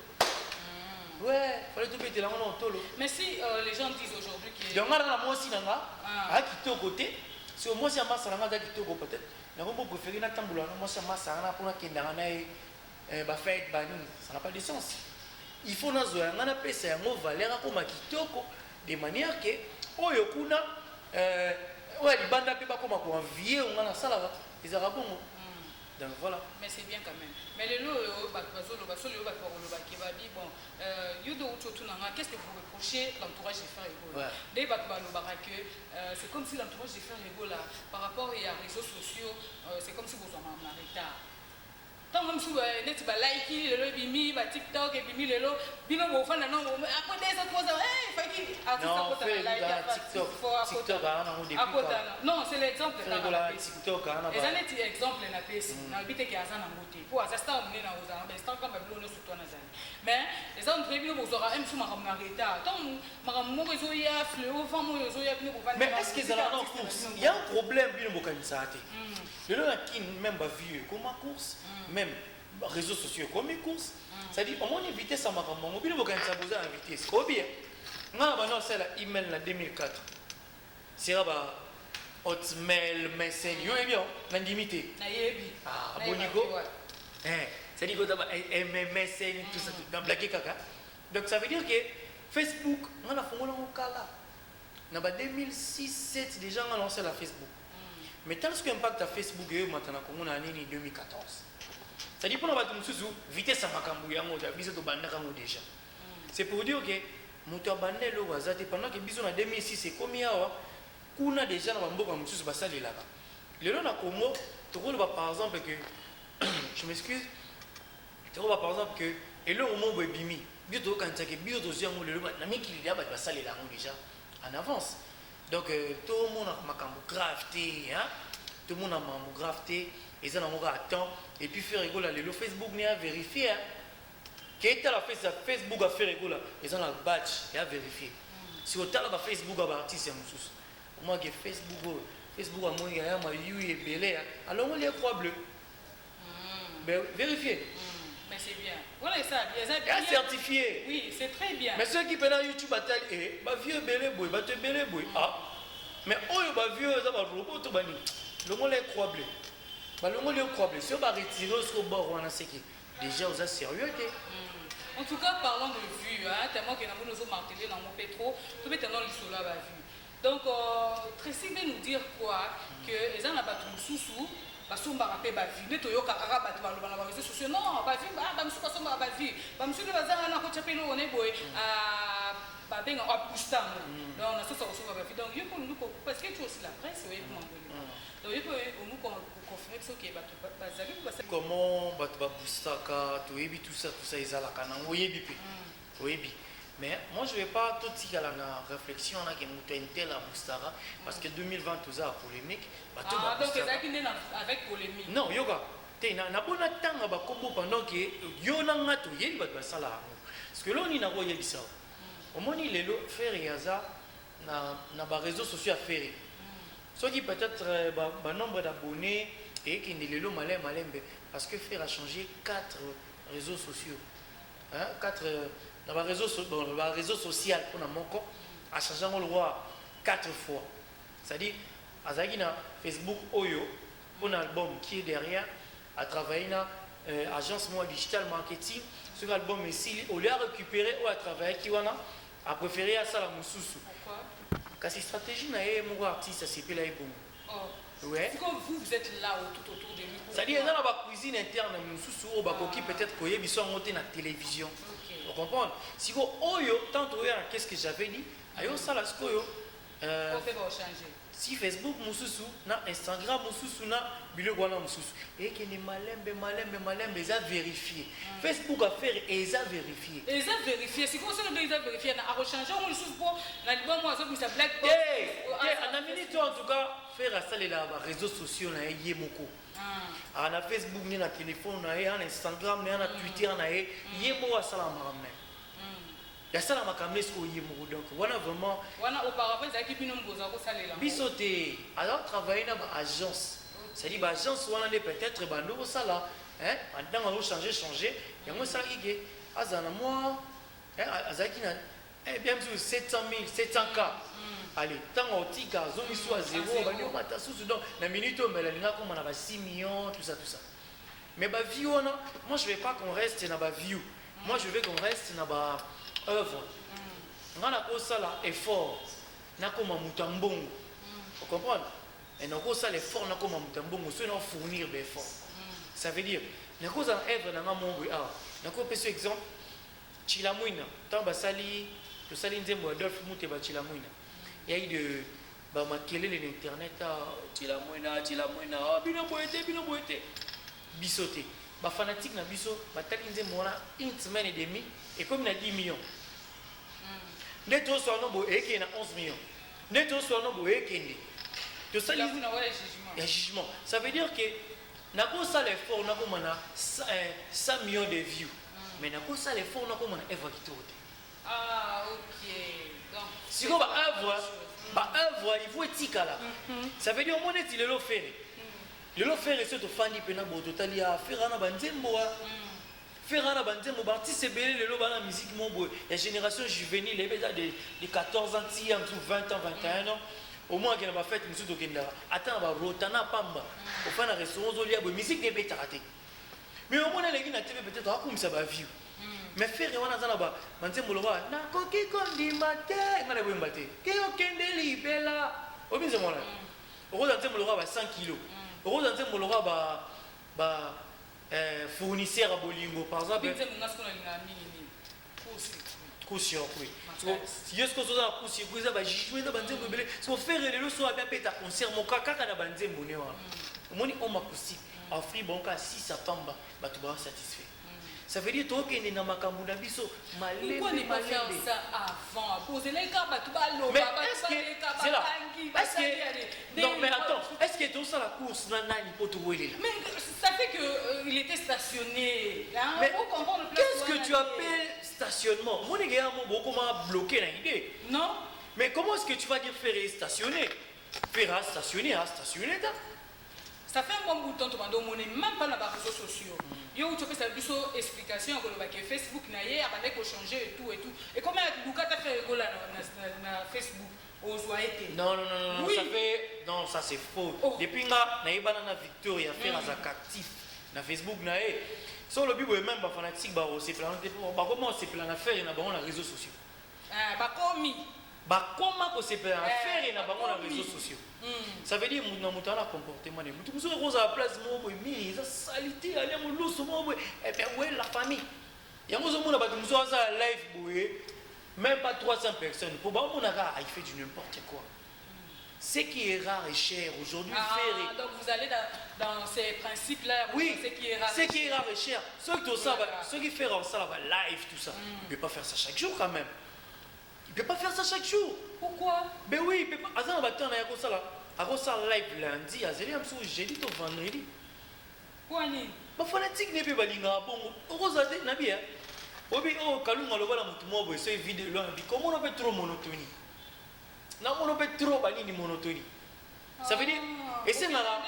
Ouais, fallait tout péter la main en tolo. Mais si les gens disent aujourd'hui que donc là moi aussi nanga, à qui te côté, si au moins c'est ma salama qui te peut-être. Mais on peut préférer la tamboula, moi c'est ma sarana pour la kendana fête bani, ça n'a pas de sens. Il faut nous zoer, on a appelé ça un mot valeur comme kitoko de manière que oyokuna ouais les bandes pas comme quoi envier on a ça là, les arabes donc voilà. Mais c'est bien quand même. Mais le lot qu'est-ce que vous reprochez l'entourage des frères Ego? C'est comme si l'entourage des frères Ego là, par rapport aux réseaux sociaux, c'est comme si vous en avez un retard. Tant même si vous avez like, le bimi, TikTok, et bimi, le lot, bino, vous faites non, après des autres choses, non, TikTok, non, c'est l'exemple. TikTok, les années exemple na pesi na bité ki azana ngote pour azasta on na ozana mais tant comme bablo no surtout na zani mais les gens prévu pour zora même sous ma retard tant ma mo rezo ya fleu vent mo rezo ya bino pour mais est-ce que ça dans course il y a un problème bino bokanisa ate le là qui même ba vieux comme course même réseaux sociaux comme course ça dit on éviter ça ma maman bino bokanisa boza en vitesse ko bien nga ba no c'est la email na 2004 c'est ba Hotmail, Messenger, yo bien, l'indimité. Ah, bonigo. C'est dit que MSN, tout ça, dans blaguer caca. Donc ça veut dire que Facebook, on a fait un cas là. Dans 2006-2007, déjà on a lancé la Facebook. Mais tant que l'impact à Facebook, maintenant on a en 2014. Ça dit pour nous battre une vitesse à Makambu, déjà. c'est pour dire que moto abandelo wazate pendant que biso na 2006 c'est comme yawa kuna déjà na bamboka mususu basalelaka lelo na Congo tokoloba par exemple que je m'excuse tokoloba par exemple que eloko moko ebimi biso tokokanisa ke biso tozwi yango lelo na mikili ya bato basalela yango déjà en avance donc tout le monde a makambo grave te hein tout le monde a makambo grave te eza nango kaka temps et puis faire rigola lelo Facebook ni a vérifier hein que la Facebook a fait rigola ils ont la badge et a vérifier si otala ba Facebook a ba artiste mususu moi que Facebook a moi ya ma yu et belé alors on les croix bleu ben vérifier mais c'est bien voilà ça bien certifié oui c'est très bien mais ceux qui prennent YouTube atal et ba vieux belé boy ba te belé boy ah mais oyo ba vieux ça ba robot to bani le on les croix bleu ba le on les croix bleu si on va retirer au bord on a ce qui déjà vous êtes sérieux en tout cas parlons de vue hein tellement que nous nous martelé dans mon pétro tout maintenant l'isola va vue donc Tracy veut nous dire quoi que les gens là-bas tout sous basomba rapé ba vie neto yoka kaka bato baloba na ba réseaux sociaux non ba vie ba musu basomba ba vie ba musu ne bazanga na ko chapelo one boy ba benga a pustango donc na sosa basomba ba vie donc yo pour nous parce que tu aussi la presse oui pour m'envoyer donc yo pour nous confirmer ce que bato bazali comment bato ba bustaka to yebi tout ça ezala kana oyebi pe oyebi. Mais moi je ne vais pas tout dire à la réflexion là que nous tel à Boustara parce que 2020 tout ça polémique. Ah donc c'est ça qui est avec polémique. Non yoga. T'es na bonne tanga ba combo pendant que yo na ngato yeli ba sala. Parce que là on y na royé ça. Au moins il est là faire yaza na ba réseaux sociaux à faire. Soit qui peut-être ba nombre d'abonnés et qui n'est le malembe parce que faire a changé 4 réseaux sociaux. Hein 4 dans le réseau social pour mon compte a changé le roi 4 fois. C'est-à-dire à Facebook Oyo pour l'album qui est derrière a travaillé dans agence moi digital marketing sur l'album ici au lieu de récupérer ou à travailler qui a préféré à ça la mususu. Pourquoi? Parce que stratégie na mon artiste c'est pas là bon. Oh. Ouais. C'est comme vous êtes là tout autour de lui. C'est-à-dire dans la cuisine interne mususu au bakoki peut-être koye biso monter na télévision. Vous comprenez? Si vous oyo tant qu'est-ce que j'avais dit ayo ça là ce que si Facebook mususu na Instagram mususu na biloko wana mususu et que ne malembe ça vérifier Facebook a faire et ça vérifier si vous savez ça vérifier na a rechanger on mususu pour na libo moi ça ça black box en minute en tout cas faire ça les réseaux sociaux na yé moko na Facebook ni na téléphone na na Instagram na Twitter na yé mo ça la maramne ya sala makamne ce qu'il y a donc voilà vraiment voilà auparavant ça qui bino mboza ko salela bisoté alors travailler dans une agence c'est dit agence wana ne peut-être bando sala hein pendant on changer et moi ça ige azana moi hein azaki na bien sûr 700 000 700K allez tant otika zomi soit 0 banyo mata sous donc na minute on melinga comme on a 6 millions tout ça mais ba vie on moi je veux pas qu'on reste dans ba view moi je veux qu'on reste dans ba œuvre. On a fait ça effort. Na comme mutambongo. Vous comprenez? Et on a fait ça l'effort na comme mutambongo, c'est non fournir des efforts. Ça veut dire na cause en œuvre na mongo ah. Na ko pese exemple Chilamwina, tant basali, to sali nzembo Adolphe Muteba Chilamwina. Il y a eu de ba makele l'internet Chilamwina oh bino boete. Bisoté. Ba fanatique na biso batali nzembo na une semaine et demie et comme il a 10 millions. Neto soit nombre et 11 millions. Neto soit nombre et tout ça il jugement. Ça veut dire que n'a pas ça l'effort n'a pas 100 millions de views. Mais n'a pas ça l'effort n'a pas Eva qui tourne. Ah OK. Donc si on va œuvre il faut éthique là. Ça veut dire au moins il le fait. Le faire c'est au fandi pena bo totali a faire na banzembo faire na banzembo artiste belé le loba na musique mon boy la génération juvénile les bêta de 14 ans ti en 20 ans 21 ans au moins qu'elle va faire musique dokenda attends ba rotana pamba au fana restaurant zolia bo musique de bêta raté mais au moins les gars na TV peut-être a comme ça va vivre mais faire wana zana ba banzembo loba na koki kondi mate ngana bo mbate ke okende libela obinze mona au banzembo loba ba 100 kilos au banzembo loba ba fournisseur à Bolingo par exemple court-circuit. Si est-ce que vous avez un court-circuit, ça va jouer dans banzembo belé. Si vous faites les leçons à bien concert, mon kaka na banzembo ne wa. Moni on m'a poussé. Afrique bon cas si ça pamba, bah tu vas satisfait. Ça veut dire toi qui est dans ma cambouna biso, malé. Pourquoi ne pas faire ça avant? Poser les gars, bah tu vas l'eau, mais est-ce que c'est là? Est-ce que non mais attends, est-ce que tout ça la course n'a ni pour te rouler là? Mais ça fait que il était stationné. Hein? Mais qu'est-ce que tu appelles stationnement? Mon gars, mon comment bloquer l'idée? Non. Mais comment est-ce que tu vas dire faire stationner? Faire stationner, stationner là? Ça fait un bon bout de temps, on n'est même pas dans les réseaux sociaux. Il y a une explication que Facebook n'a pas changé et tout. Et comment tu as fait sur Facebook? Non, oui. Ça fait. Non, ça c'est faux. Oh. Depuis que na Victoria faire un actif na Facebook na sur le bible même pas fanatique ba c'est plan comment c'est plan faire na ba les réseaux sociaux. Ba komi. Ba comment que c'est plan faire na ba les réseaux sociaux. Ça veut dire que nous avons un comportement. Nous avons une place, nous salité, aller au loup, et bien, oui, la famille. Il y a un live, même pas 300 personnes. Pour moi, il fait du n'importe quoi. Ce qui est rare et cher aujourd'hui. Donc vous allez dans ces principes-là. Oui, ce qui est rare et cher. Ceux qui font ça, live, tout ça, il ne peut pas faire ça chaque jour quand même. Il ne peut pas faire ça chaque jour. Pourquoi? Ben oui, il ne peut pas. Attends, on live lundi, jeudi ou vendredi. Quoi ni? Ma fanatique n'est pas balinga bon. Rosade na bien. Obi o kalunga loba na mutu mo bo c'est vidéo là. Comment on peut trop monotonie? Na on peut trop bani monotonie. Ça veut dire et c'est ngala.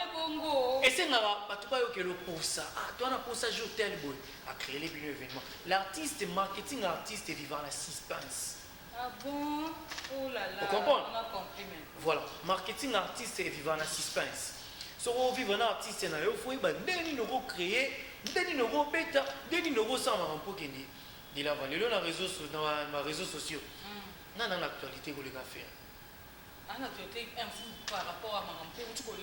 Et c'est ngala ba tu pas yo kelo pour ça. Ah, toi na pour ça jour tel boy à créer les événements. L'artiste marketing artiste vivant la suspense. Ah bon? Oh là là. Vous comprenez? On a compris même. Voilà, marketing artiste et vivant la suspense. Si on vit un artiste, il faut créer, il faut bêta, il faut ça pour qu'il y ait la valeur dans les réseaux sociaux. Dans l'actualité, vous les faire. En actualité, par rapport à ma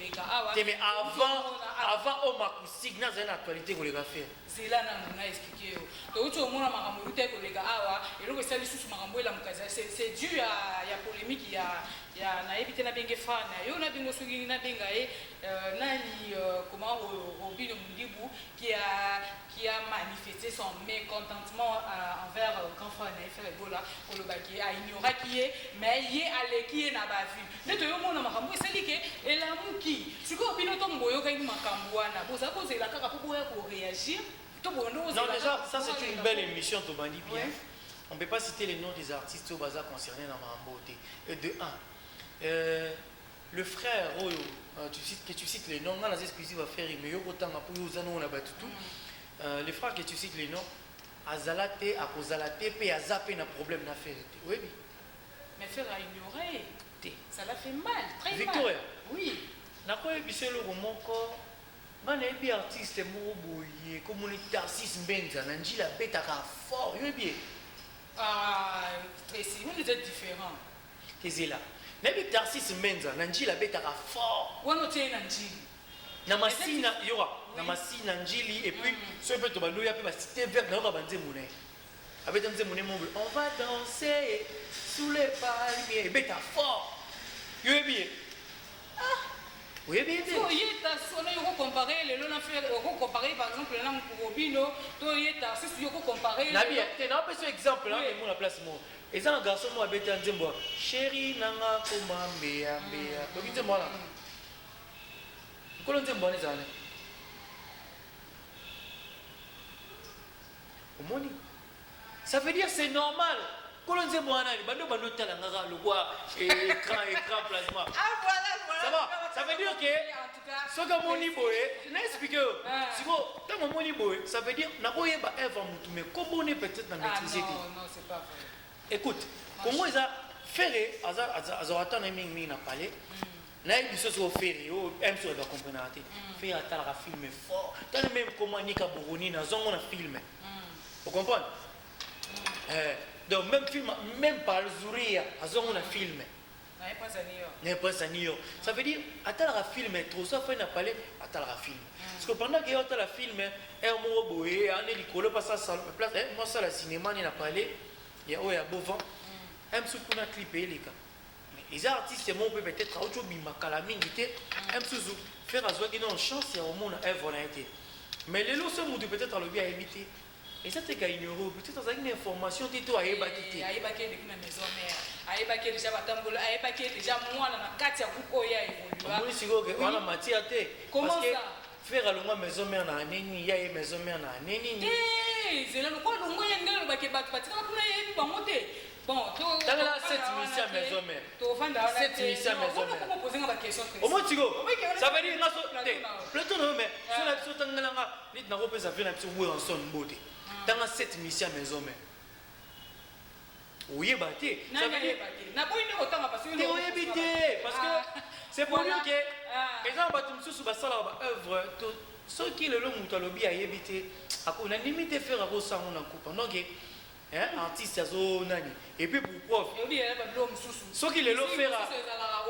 les gars. Mais avant, on m'a acoustique, dans une actualité, vous les faire. C'est là que nous avons expliqué. Donc, tout le monde a les gars. Et c'est dû à la polémique. Il y a évité na bengue fan. Il y a bengue sugi na benga nani comment Robin Mundibu qui a manifesté son mécontentement envers grand frère Naïfer Ebola pour le baquet a ignoré qui est mais il est allé qui est n'a pas vu. Mais tout le monde a makambo c'est lui qui et la mouki. Si vous opinez ton boyo quand il makambo na boza poser la kaka pour réagir. Non déjà ça c'est une belle émission tu m'as dit bien. On ne peut pas citer les noms des artistes au bazar concernés dans ma beauté. De un, le frère, tu cites les noms, on a les exclusives à faire, mais les frères que tu cites les noms, Azalate, Akozalate, puis Azapé n'a problème à faire. Oui. Mais faire à ignorer, ça l'a fait mal, très mal. Victoria. Oui. N'a pas épuisé le roman corps. Les artistes, comme les artistes Benza, Nanji la bête à fort, oui. Ah, Tracy, vous êtes différents. C'est là. Les artistes Benza, Nanji la bête à fort. Où est-ce que Nanji? Namasi na yora, namasi Nanjili et puis ce peu de bando, il y a pas cité vert dans la bande mouné. Avec un mouné mobile, on va danser sous les palmiers, bête à fort. Oui bien. Ah. Oui, bien. On comparer les lois on comparer par exemple la langue pour Robino, toi si on comparer. Na bien, tu n'as pas ce exemple là, mais mon la place moi. Et ça un garçon moi bête en disant chérie nanga koma mbea mbea. Donc il dit moi là. Comment on dit bon les années? Omoni. Ça veut dire c'est normal. Comment on dit moi là, bando talanga le quoi écran plasma. Ah voilà. Ça va. Ça veut dire que ce que mon niveau est, n'explique pas. Si vous, dans mon niveau, ça veut dire n'a pas Eva Moutou, mais comment on est peut-être dans maîtriser. Non, c'est pas vrai. Écoute, comment ils ont fait, ils ont attendu que n'a parlé. N'a eu ce soit fait, même si on va comprendre. Fait attendre un film fort. Tant même comment Nika Bouroni n'a jamais un film. Vous comprenez? Donc même film, même par le Zouria, ils ont un film. N'est pas un niyo. Ça veut dire, attends la film, trop ça fait n'a pas les, attends la film. Parce que pendant qu'il y a la film, un mot boé, un hélicole, pas ça, place, moi ça la cinéma n'a pas les, ya oya bovan msu kuna clip eleka mais les artistes mo peut-être auto bimakala mingi te msu faire azwaki non chance ya omona œuvre na été mais les lots sont peut-être à l'objet à éviter et ça t'es qu'à ignorer peut-être dans une information tu dois ébaki depuis ma maison mère ayebaki déjà batambolo ayebaki déjà moi na kati ya groupe oya évolue moi si go on a matière te comment ça faire alonga maison mère na nini ya maison mère na nini c'est le quoi longo ya ngalo baki bat batika kuna yebi bango te bon to dans la cette mission maison mère to vanda cette mission maison mère comment poser une question au moins tigo ça veut dire ngaso plateau no mais sur la biso tangala nga lit na kopesa vie na biso we en son bote dans la cette mission maison mère oui bâti ça veut dire na boy ne autant parce que oui bâti parce que c'est pour dire que exemple batum sous basala ba œuvre to ce qui le long mutalobi a yebité akona limite faire à ça on en coupe donc artiste azo nani et puis pour prof ce qui le lo faire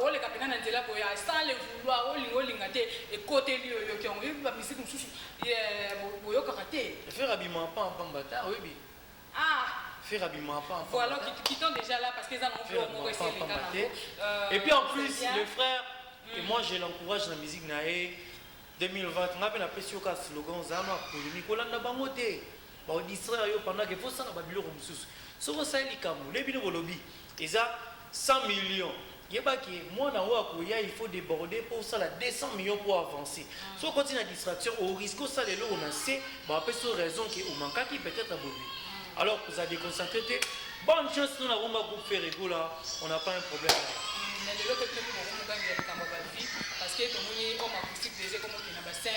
o le kapena na nzela boya sans le vouloir o linga te et côté lui yo ki on ba musique mususu boyo karaté faire habillement pas en pambata oui bi faire habillement pas en voilà qui sont déjà là parce que ça non fait et puis en plus le frère et moi je l'encourage dans la musique nae 2020 on a bien appelé sur le slogan zama pour Nicolas Nabangote ba distraire yo pendant que faut ça ba biloko mususu so ko sa likamu le bino bolobi eza 100 millions yebaki moi na wa ko ya il faut déborder pour ça la 200 millions pour avancer so continue la distraction au risque ça les on a c'est ba peut sur raison que au manque qui peut-être à bobi alors vous avez déconcentré bonne chance nous avons pas groupe faire là on n'a pas un problème mais le lot que nous avons parce que tout le monde comme acoustique déjà comme on a 5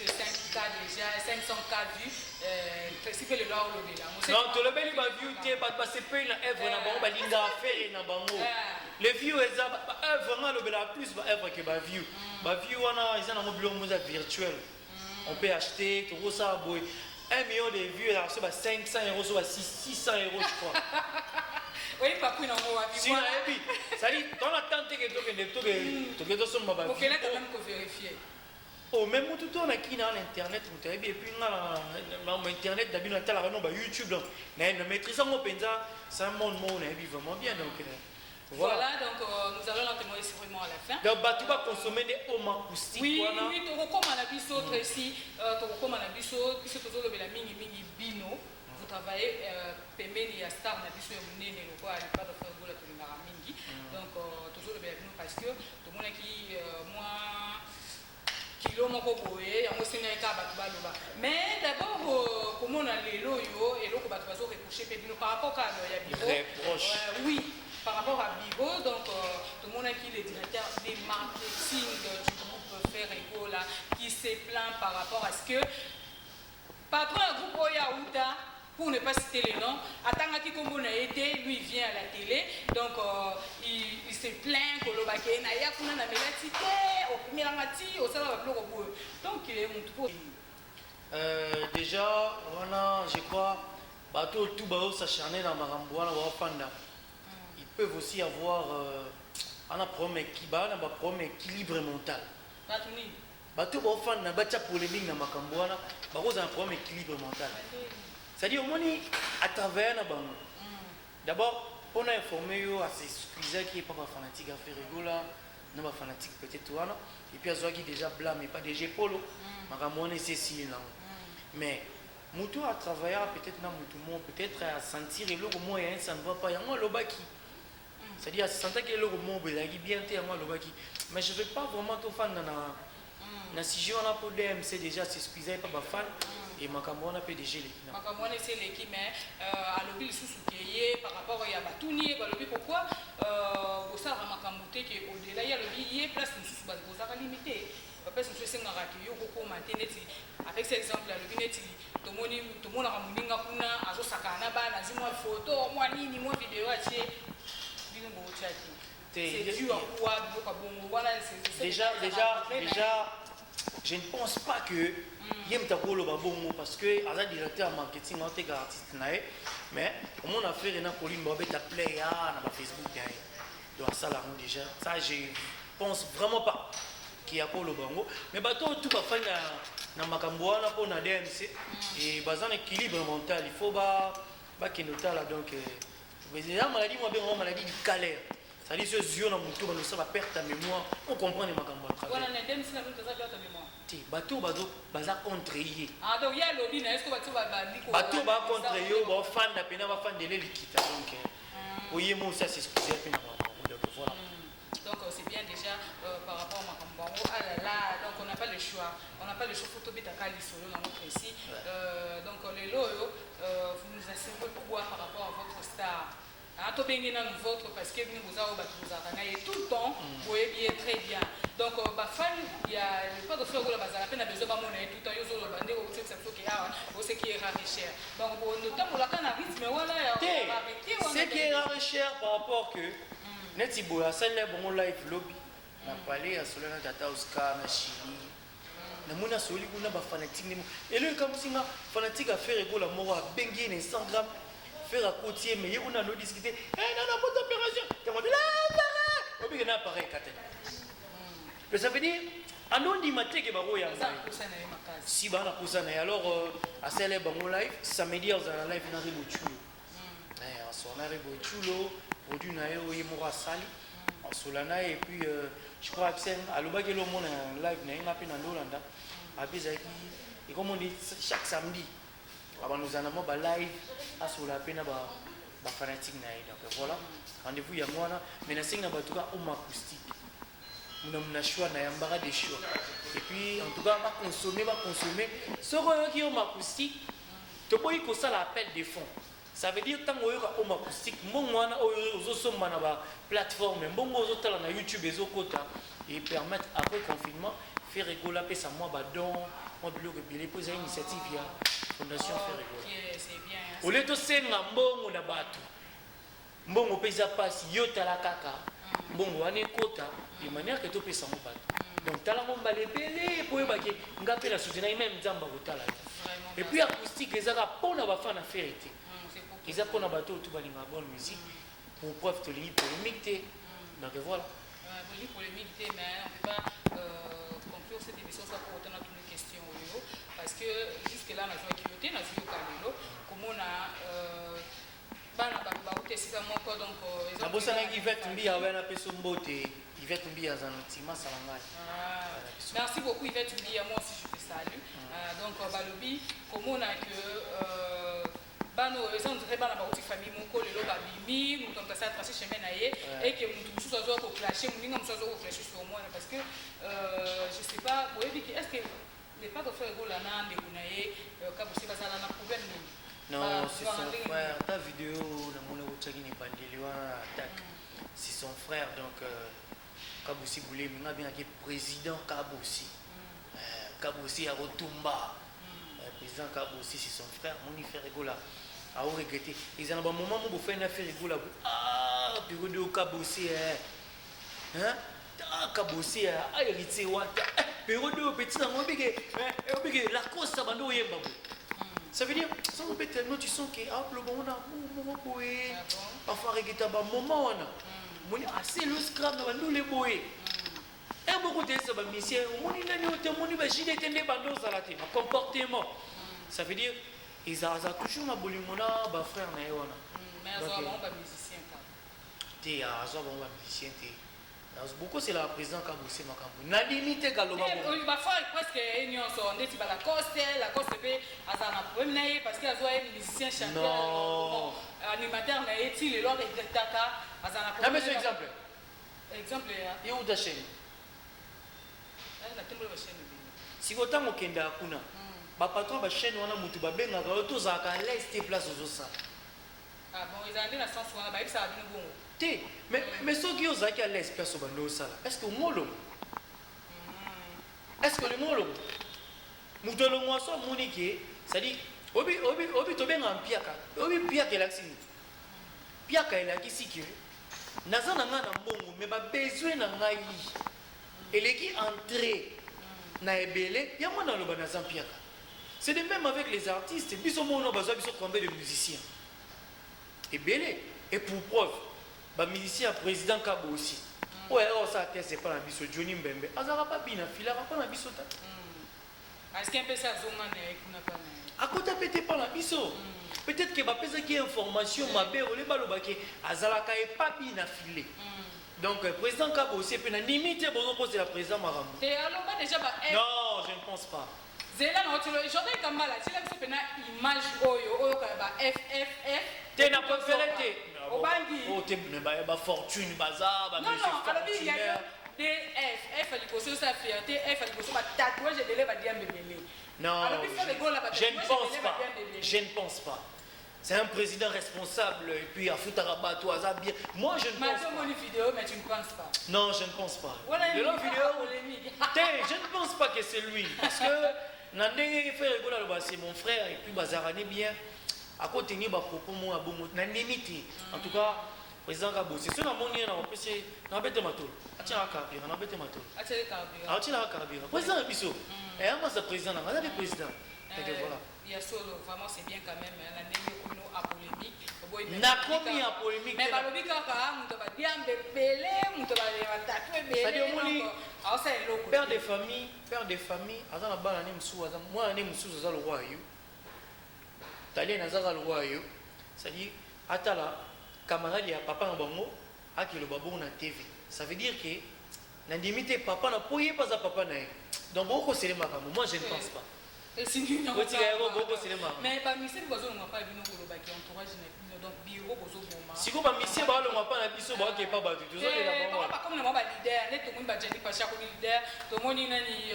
de 5K déjà, 500K vues, c'est que le loi là. Non, tu le bel view, tu pas passer peu na œuvre na bango ba linga faire na bango. Les views eza œuvre na le bel plus ba œuvre que ba view. Ba view wana eza na mobile moza virtuel. On peut acheter tout ça boy. 1 million de vues là c'est ba 500 euros soit 600 euros je crois. Oui, pas pour nous voir. Si na ebi, ça dit dans la tente que to son ba. OK, là quand même qu'on vérifier. Oh, même tout on a qui dans l'internet, et puis dans internet, d'habitude on a la YouTube, donc mais maîtrisant mon penza, ça monte mon vraiment bien donc. Voilà, donc nous allons l'entendre vraiment à la fin. Donc tu vas consommer des hommes acoustiques. Oui, oui, tu recommandes à biso ici, tu recommandes à biso, puisque tu as le mingi bino, vous travaillez pembeni ya star na biso ya munene le quoi, pas de faire bola to ngara mingi. Donc tu as le bino parce que tout le monde qui moi kilo moko boye yango seneka bato baloba mais d'abord comment on a lelo yo et loko bato bazo reprocher pe bino par rapport à ya Bibo oui par rapport à Bibo donc tout le monde qui le directeur des marketing du groupe Faire Ego là qui se plaint par rapport à ce que patron du groupe Oya Outa pour ne pas citer les noms, Atangaki Kombo n'a été, lui vient à la télé, donc il se plaint que le baquet n'a pas kuna na melatité, au premier angati, au salaire de l'euro. Donc il est mon tout. Déjà, voilà, je crois, bateau tout bao s'acharner dans Maramboana ou Panda. Ils peuvent aussi avoir un problème équilibre mental. Bateau bao Panda, bateau polémique dans Makamboana, bateau un problème équilibre mental. C'est-à-dire, au à travers la banque. D'abord, on a informé à ces squeezers qui n'est pas fanatique à faire rigola, non pas fanatique peut-être, et puis à ceux qui déjà blâment, pas déjà polo, mais c'est si non. Mais, Moutou à travailler peut-être dans Moutou, peut-être à sentir le moyen, ça ne va pas, il y a moi le baki. C'est-à-dire, à sentir que le mot est bien, il y a moi le baki. Mais je ne vais pas vraiment tout fan dans si on a pour DMC déjà, c'est squeezer, pas fan. Et Makambo a PDG l'équipe. Makambo c'est l'équipe, mais à l'objet sous-souqué par rapport à Batouni, pourquoi au sein de Makambo au-delà, il y a le place de sous-base, vous avez limité. Parce que c'est un raquillot, avec cet exemple, le binet, tout le monde a un moninga kuna, azo sakana ba, nazimo photo, moi ni moi vidéo à tirer. C'est dû à quoi, déjà, je ne pense pas que Yem Takolo Babongo parce que Aza directeur marketing en tant artiste mais comme on a fait Renan Colline Bobet à Playa dans Facebook donc ça là déjà ça je pense vraiment pas qu'il y a Kolo Bango mais bateau tout va faire na makamboana pour na DMC et bazan équilibre mental il faut ba bakende otala donc eza maladie mo abenga maladie du calaire. C'est-à-dire que les yeux dans mon tour, ça va perdre ta mémoire. On comprend les magasins à travers. Bateau, baza contre yé. Ah donc il y a lobby, est-ce que bateau va bateau va contre yé, va fan na pena va fan de l'élikita donc. Oui, moi ça c'est excusé pena donc voilà. Donc c'est bien déjà par rapport à Makambo. Ah là là, donc on n'a pas le choix. On n'a pas le choix photo bêta kali solo dans notre ici. Donc les loyaux vous nous assurez pourquoi par rapport à votre star. Tout parce que vous avez tout le temps, vous voyez bien, très bien. Donc, il y a pas de frère, la peine à besoin de monnaie, tout le temps, il y a des gens qui est rare et cher. Donc, notamment, la canne à rythme, voilà, c'est qui est rare et cher par rapport que, net boya, ça n'est bon live lobby. On a parlé à Solana Tata Oscar, na Chili. Na mona soli, on a fanatique. Et le comme si ma fanatique a fait la mort à Benguin 100 grammes. Faire à côté, mais on a nous discuté. Eh non, pas d'opération. Tu m'as dit là, on a pareil, mais ça veut dire, à non dit maté que baro ya. Si bah na kusana alors à celle bango live, samedi on a live na ribo chulo. On s'en a ribo chulo, produit na yo yemora sali. On solana et puis je crois que c'est à l'obagé le monde live na ina pena ndolanda. Abizaki et comme on dit chaque samedi. Avant nous en avons live à sur la peine à fanatique donc voilà rendez-vous il y a moi là mais na singa ba tuka homme acoustique muna choix na yambara des choix et puis en tout cas va consommer ce qui homme acoustique to boy ko ça l'appel des fonds ça veut dire tant que homme acoustique mon wana ozo somba na ba plateforme mbongo ozo tala na YouTube ezokota et permettre après confinement faire rigoler pe ça moi ba don moi bilo que bilé poser initiative ya fondation faire rigoler c'est bien au lieu de senga mbongo na bato mbongo pesa passe yo tala kaka mbongo ane kota de manière que to pesa mo bato donc tala mo balé belé po ebaki ngapela soutenir même nzamba kotala et puis acoustique ezaka pona ba fana faire été ils apprennent à bateau tout va la bonne musique pour preuve de l'île polémique donc voilà polémique mais on peut pas conclure cette émission sans pour autant toutes les questions parce que jusque là on a joué qui était on a joué au Canelo comme on a bana ba utesi ba moko donc na bosana Yvette Mbia wana peso mbote Yvette Mbia zanatima salangai. Merci beaucoup Yvette Mbia, moi aussi je te salue. Donc balobi comme on a que bano on dirait bana ba uti famille moko lelo ba bimi muto mtasa tracer chemin na ye et que mutu mususu azo ko clasher muninga mususu azo ko clasher sur moi parce que je sais pas boyebi est-ce que les pas de faire gola na ndeko na ye ka bosi bazala na problème ni. Non, c'est son frère. Ta vidéo, c'est son frère. Donc, Kabossi Boulé, maintenant bien que président Kabossi. Kabossi a Rotumba. Président Kabossi, c'est son frère. Mon frère Rigola. A regretté. Ils ont un moment où vous faites une affaire Rigola. Ah, bureau de Kabossi. Hein? Ah, Kabossi a hérité. Bureau de petit amour. La cause, ça va nous y aller. Ça veut dire, sans nous mettre tu sens que le bon on a boé, parfois regretter un moment on a, mon assez le scrap nous les boé. Et beaucoup de ça va monsieur, mon il a nous mon il va gilet tenir bandeau à la tête, comportement. Ça veut dire, ils ont toujours ma bolimona, ba frère na yona. Mais ils ont un musicien quand. T'es à ça bon musicien t'es. Beaucoup c'est la présidente Kabossi Makambo. Na limite Galoba. Il va faire presque union son ndeti ba la coste pe azana problème na parce que azo un musicien chanteur. Non. Animateur na eti le lor regrettaka azana problème. Ah mais c'est exemple. Exemple ya. Et où ta chaîne? Na tumbo ba chaîne. Si autant okenda kuna. Ba patron ba chaîne wana mutu ba benga ka to za ka laisse place aux ça. Ah bon, ils ont dans sens wana ba ça bino bon. Mais ceux qui osent à l'espace au bando ça, est-ce que molo? Est-ce que le molo? Moutolo moi so monique, c'est-à-dire obi to ben en piaka. Obi piaka l'axine. Piaka est là qui sikiri. Nazana nga na mbongo mais ba besoin na ngai. Et qui entrer na ebele, ya mona lo banazan piaka. C'est de même avec les artistes, biso mono bazo biso combien de musiciens. Ebele et pour preuve ba musicien président Kabossi. Ouais, ça c'est pas la biso Johnny Mbembe. Azara pas bina fila pas na biso ta. Est-ce qu'un peu ça zonga ne kuna pas. À côté pété pas la biso. peut-être que bapesa qui information mabe ole balobaki azalaka e pas bien affilé. Donc président Kabo aussi peut na limite bozo poser la président Marambo. Et alors déjà non, je ne pense pas. Zela na otilo Jordan Kambala tila biso pena image oyo ka ba FFF te na préféré te obangi o te ba fortune bazar ba non alors il y a DF F alikoso sa fierté F alikoso ba tatouage de leba diambe belé. Non, je ne pense pas. Je ne pense pas. C'est un président responsable et puis à Futarabat, tout hasard bien. Moi, je ne pense pas. Vidéo, mais tu ne penses pas. Non, je ne pense pas. Voilà de longue vidéo. Je ne pense pas que c'est lui. Parce que Nandé fait rigoler c'est mon frère et puis Bazarani bien. À côté de propos moi à Bomo, Nandémiti. En tout cas, président Kabo, c'est ce qu'on a montré dans le PC. On bête matou. Atiens la carrière, on a bête matou. Atiens la carrière. Président Bisso. Et un mois, c'est président, on a des présidents. Et voilà. Il y a solo, vraiment c'est bien quand même. On a mis à polémique. N'a commis à polémique. Mais balobi kaka muto ba diambe belé, muto ba tatoué belé. C'est-à-dire moni père de famille, azana bana ni msou azana moi ni msou azala roi yo. Tali na azala roi yo. C'est-à-dire atala camarade ya papa na bango akilo babou na TV. Ça veut dire que na limite papa na poye pas à papa na. Donc beaucoup c'est les makambo, moi je ne pense pas. Mais pas monsieur bozo n'a pas venu pour le bac entourage donc bureau bozo boma. Si ko ba monsieur ba lo pas na biso ba ke pas ba tout ça là ba pas comme le ba leader net to mun ba jeli pa chaque leader to moni nani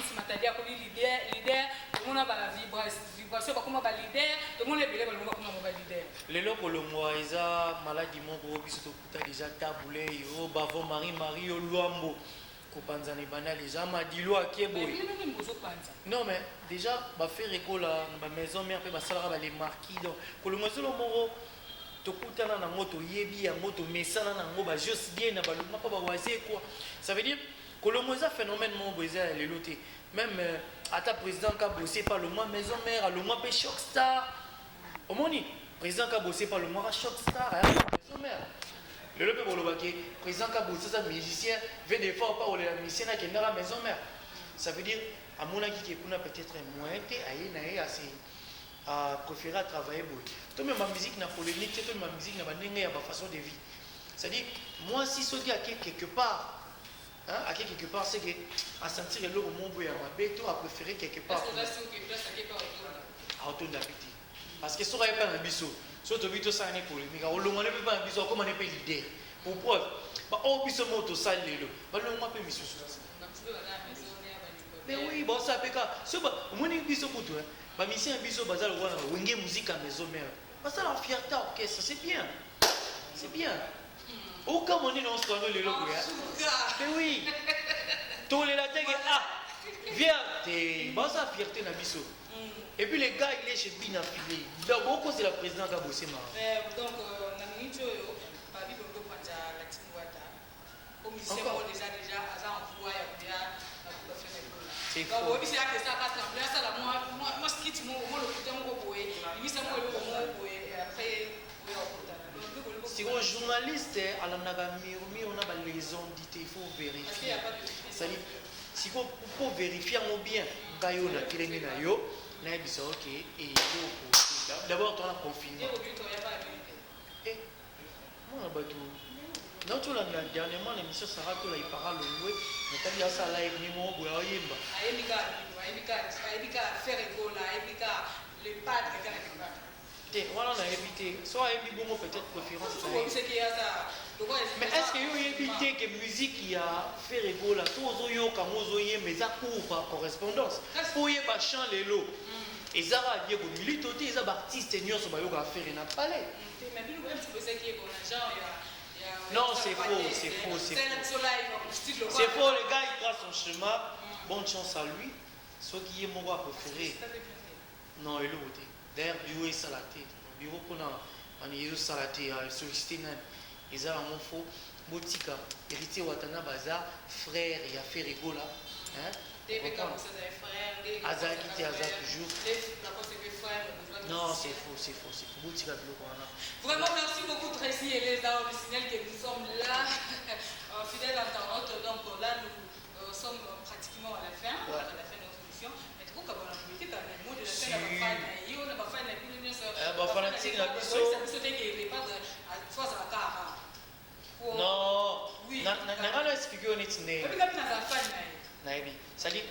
isi matadia ko leader to mona ba vibration ba comme ba leader to mona belé ba lo comme ba leader. Les locaux le moi isa maladie mon gros biso to kuta déjà taboulé yo bavo Marie yo Luambo. Non mais déjà bah faire école la maison mère bah ça les marquis donc que le monsieur le moro to kutana na moto yebi ya moto mesana na ngo ba juste bien na ba luma pas ba waze quoi ça veut dire que le monsieur phénomène mon brisé les lotés même à ta président qui a bossé par le mois maison mère le mois pe choc star au moni président qui a bossé par le mois choc star maison mère. Le président Kabou, c'est un musicien, veut des fois pas les musiciens qui sont dans la maison mère. Ça veut dire, à mon avis, qu'il y a peut-être un moyen à préférer à travailler. Tout même ma musique n'a polémique, toute ma musique n'a pas façon de vie. C'est-à-dire, moi, si je dis à quelque part, à quelque part, c'est que à sentir le moment où il y a ma bête, à préférer quelque part. À retourner d'habiter. Parce que ça n'aurait pas un bisou. Surtout que ça n'est pas polémique. On ne peut pas un bisou comme on n'est pas l'idée. Pour preuve, on peut se moto ça les lots. On peut bisou. Mais oui, bon ça peut pas. Ce on est bisou pour toi. Bah mais c'est un bisou bazar ou un wenge musique à maison mère. Parce que la fierté orchestre, c'est bien. C'est bien. Aucun moment dans ce qu'on les lots. Mais oui. Tous les latins viens, t'es bon ça fierté na bisou. Et puis les gars, il est chez Bina Filé. D'abord, c'est la présidente qui a bossé. Donc, si un journaliste à la Nagamiri, on a les ondes, il faut vérifier. Si vous vérifier bien, d'abord, on a confiné. Non, tout dernièrement, l'émission Sarah, il parle le loué, mais quand il y a ça live, il y a voilà, on a évité. Soit peut-être préférence. Mais est-ce qu'il y a évité que musique qui a fait rigoler la chose, mais ça court par correspondance. Pour y avoir chant les lots. Et ça va dire que milite aussi, les artistes seniors sont pas faire un palais. Non, c'est faux, c'est faux, c'est faux. C'est faux, le gars il trace son chemin. Bonne chance à lui. Ce qui est mon roi préféré. Non, il est où? D'ailleurs, bureau est salaté. Bureau qu'on a, on est salaté, sollicité. Ils ont un faux. Botika, héritier Watana Baza, frère, il a fait rigoler. Azak qui était Azak toujours. Non, c'est faux, c'est faux, c'est faux. Botika, vraiment, merci beaucoup, Tracy et les dames. Je signale que nous sommes là, fidèles internautes. Donc là, nous sommes pratiquement à la fin de notre émission. Mais du coup, comme on a publié, quand même, le mot de la fin, on a pas fait fanatique na biso non nanga na expliqué honnête ndenge nayebi sali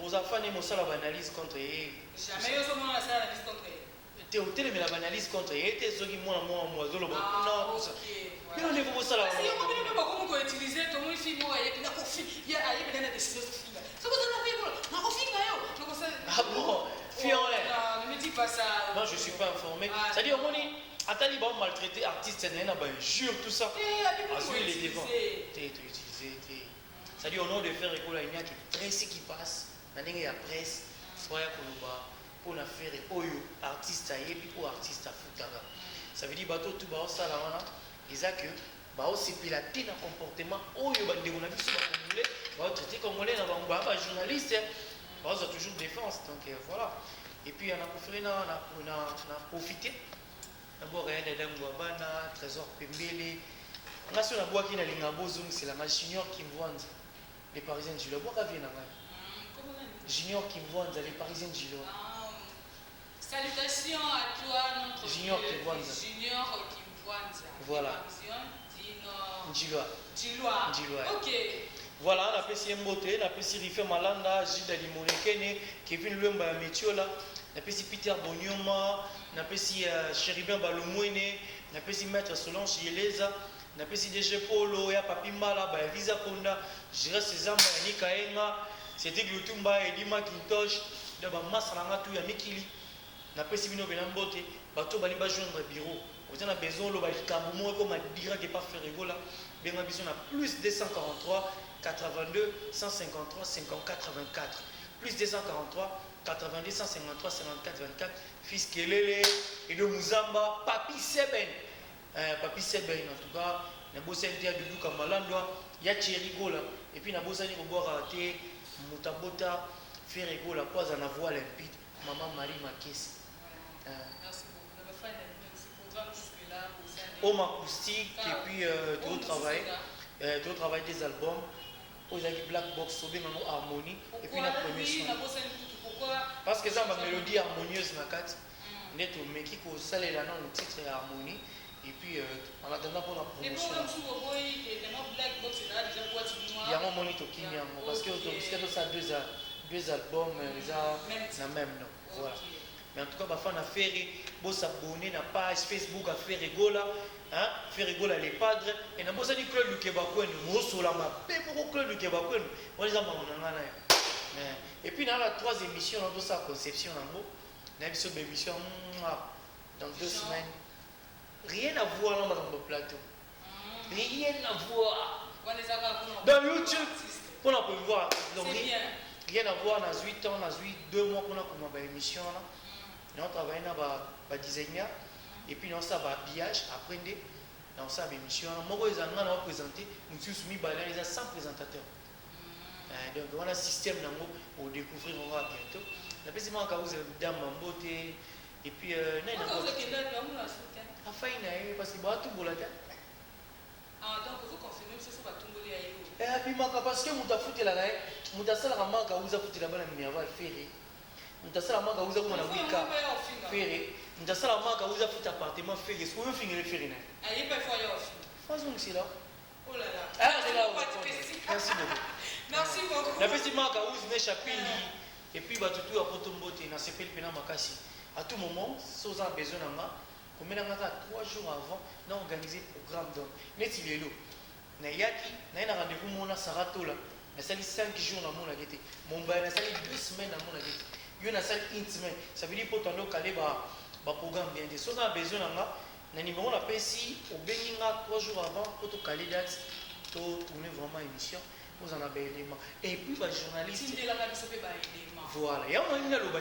oza fane mosala baanalyse contre ye te otelemela baanalyse contre ye te soki mwana mo azoloba bino nde bokosala ah bon fille en l'air. Ne me dis pas ça. Non, je ne suis pas informé. C'est-à-dire, on est. Attali va maltraiter artiste, jure tout ça. Il est devant. C'est-à-dire, au nom de faire école, il y a qui presse qui passe. Il y a presse. Soit pour la faire artiste et puis artiste à foutaga. Ça veut dire bateau tout bas ça là. Ils a que bah aussi pilater dans comportement. Oh yo bande on a vu sur congolais. Bah traiter congolais dans ba journaliste. Bah ça toujours défense donc voilà. Et puis on a profité. D'abord il y a des Ngwabana, Trésor Pembele. On a sur la boîte qui n'a linga bozung c'est la junior qui me vendent les parisiens du bois à Vienne. Junior qui me vendent les parisiens du Salutations à toi, notre Junior Kimwanza. Junior Kimwanza. Voilà. Djiloa. Ok. Voilà, on a fait Mbote, on a fait Rife Malanda, Gilles Limonekene, Kevin Lumba Metiola, on a fait Peter Bonyoma, on a fait Chéribin Balomouene, on a fait Maître Solange Yeleza, on a fait DG Polo, et Papi Mala, Visa Konda, Gérard César, Nikaenga, c'était Glutumba, Edima Kintosh, de Massalanga, tout Yamikili. Na pesi bino benambote bato bali ba joindre bureau vous avez besoin lo ba kambo comme dira que pas faire rigola benga biso na plus 243 82 153 54 24 plus 243 82 153 54 24 fils Kelele et de Muzamba Papi Seben en tout cas na bossa inter de Luka Malandwa ya Cherigola et puis na bossa ni ko boire té mutabota faire rigola quoi en avoir limpide maman Marie Makesi. Merci beaucoup. Home acoustique et puis tout travail des albums. Aux Black Box, harmonie et puis la première son. Parce que ça ma mélodie harmonieuse na kat. Net au meki ko salé là non titre harmonie et puis en attendant pour la promotion. Il y a un moment to kimia parce que ça deux albums la même non. Voilà. Mais en tout cas, il faut faire s'abonner à la page Facebook à faire rigola, hein, faire rigola les padres. Et nous avons dit que le Québécois, nous sommes là, club du Québécois, et puis dans la troisième émission, nous avons sa conception, nous avons une émission dans 2 semaines. Rien à voir dans le plateau. Rien à voir. Dans YouTube, on peut voir. Rien à voir dans 8 ans, dans 2 mois qu'on a comme émission. Nous travaillons dans le designer et puis nous avons habillage, apprendre, nous avons une émission. Nous avons présenté, nous sommes soumis à 100 présentateurs. Donc on a un système pour découvrir bientôt. Nous avons une dame en beauté et puis nous avons parce que tout le monde. Donc vous confirmez que c'est pas tout le monde. Et puis parce que nous avons fait la règle, nous avons fait la marque, nous avons fait la bonne ferré. Nous avons fait la marque, nous avons fait ferré. Nous avons fait la marque, nous avons fait appartement ferré. Est-ce que vous finissez le ferré? Il n'y a pas de foyer. Faisons c'est là. Oh là là. C'est là. Merci beaucoup. Merci beaucoup. La petite marque, vous venez chapili. Et puis, tout à Potombote, dans ce pays, Makassi. À tout moment, si vous avez besoin de moi, comme 3 jours avant, nous avons organisé un programme. Net il est là. Nous avons rendez-vous mon Saratola. Nous avons 5 jours dans mon agité. Mon bain, nous avons 2 semaines dans mon agité. Nous avons une semaine. Ça veut dire que nous avons un programme bien. Si vous avez besoin de moi, nous avons un PC au Béninga 3 jours avant pour caler date. Pour tourner vraiment l'émission. Vous en avez un élément. Et puis, les journalistes. Voilà. Il y a un élément.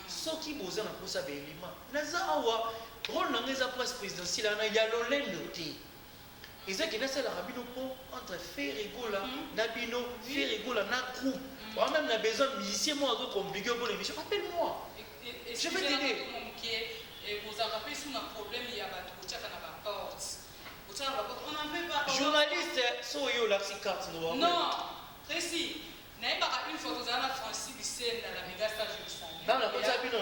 Ce qui vous a pour ça, élément. Nous avons rôle dans la presse présidentielle, il y a l'olendo. Et ça qui est là, entre Ferregola, Nabino, Ferregola, Nakrou. Moi-même, j'ai besoin de musiciens, moi, compliqué pour l'émission. Appelle-moi. Je vais t'aider. Vous avez rappelé sur un problème, il y a un porte. On n'en fait pas. Journaliste, soyez là, c'est carte. Non, précis. N'ayez pas une photo de Francis Bissel dans la méga stage de Samuel. Dans la photo,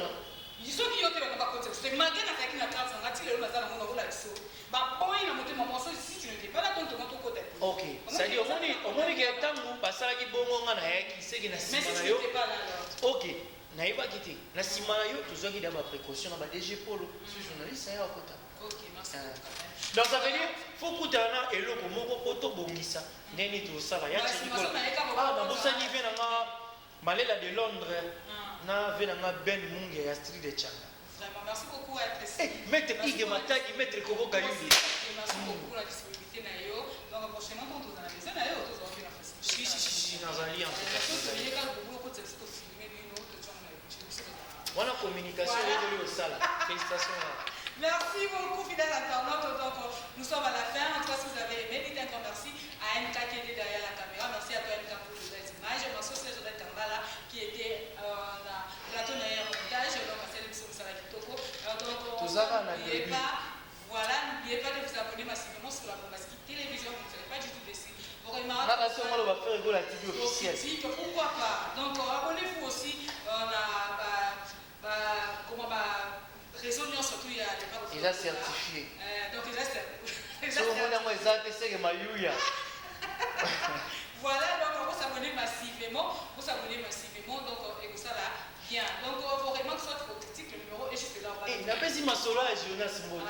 Ils sont qui ont été là-bas côté. C'est malgré la taille qui n'a pas de sang, il est là dans mon rôle ici. Bah bon, il a monté mon morceau si tu n'étais pas là, ton côté. Ok. C'est-à-dire au moins qu'il y a tant de passages qui bon on a qui sait qu'il n'a mais si tu n'étais pas là alors. Ok. N'a pas quitté. La simanayo tout ça qui a ma précaution na DG Polo. Ce journaliste c'est à côté. Ok, merci. Donc ça veut dire faut koutana eloko moko poto bongisa. Neni tout ça là ya tshikolo. Ah na bosani vient na Malela de Londres. Na vient na Ben Munge ya Street de Changa. Vraiment, merci beaucoup à être ici. Maître Ige Matagi, Maître Kobo Kayudi. Merci beaucoup pour la disponibilité. Donc, prochainement, quand on a la maison, on va faire la fête. Si, dans un lien. Voilà, communication, au salle. Félicitations. Merci beaucoup, fidèles internautes. Donc, nous sommes à la fin. En tout cas, si vous avez aimé, dites un grand merci à MK qui était derrière la caméra. Merci à toi, MK, pour les images. Merci aussi à Jodel Kambala qui était dans le plateau derrière le montage. Donc, merci à l'émission de Sarah Kitoko. Donc, n'oubliez pas, voilà, n'oubliez pas de vous abonner massivement sur la Bombaski Télévision. Vous ne serez pas du tout déçus. Vraiment, on va faire la TV officielle. Pourquoi pas? Donc, abonnez-vous aussi. Réseau surtout, il y a des parts. Il a certifié. Donc, il a certifié. Voilà, donc vous s'abonnez massivement. Donc, et ça là, bien. Donc, vraiment, soit vos critiques, le numéro est juste là. Et il n'a pas dit ma solo à Jonas Modi.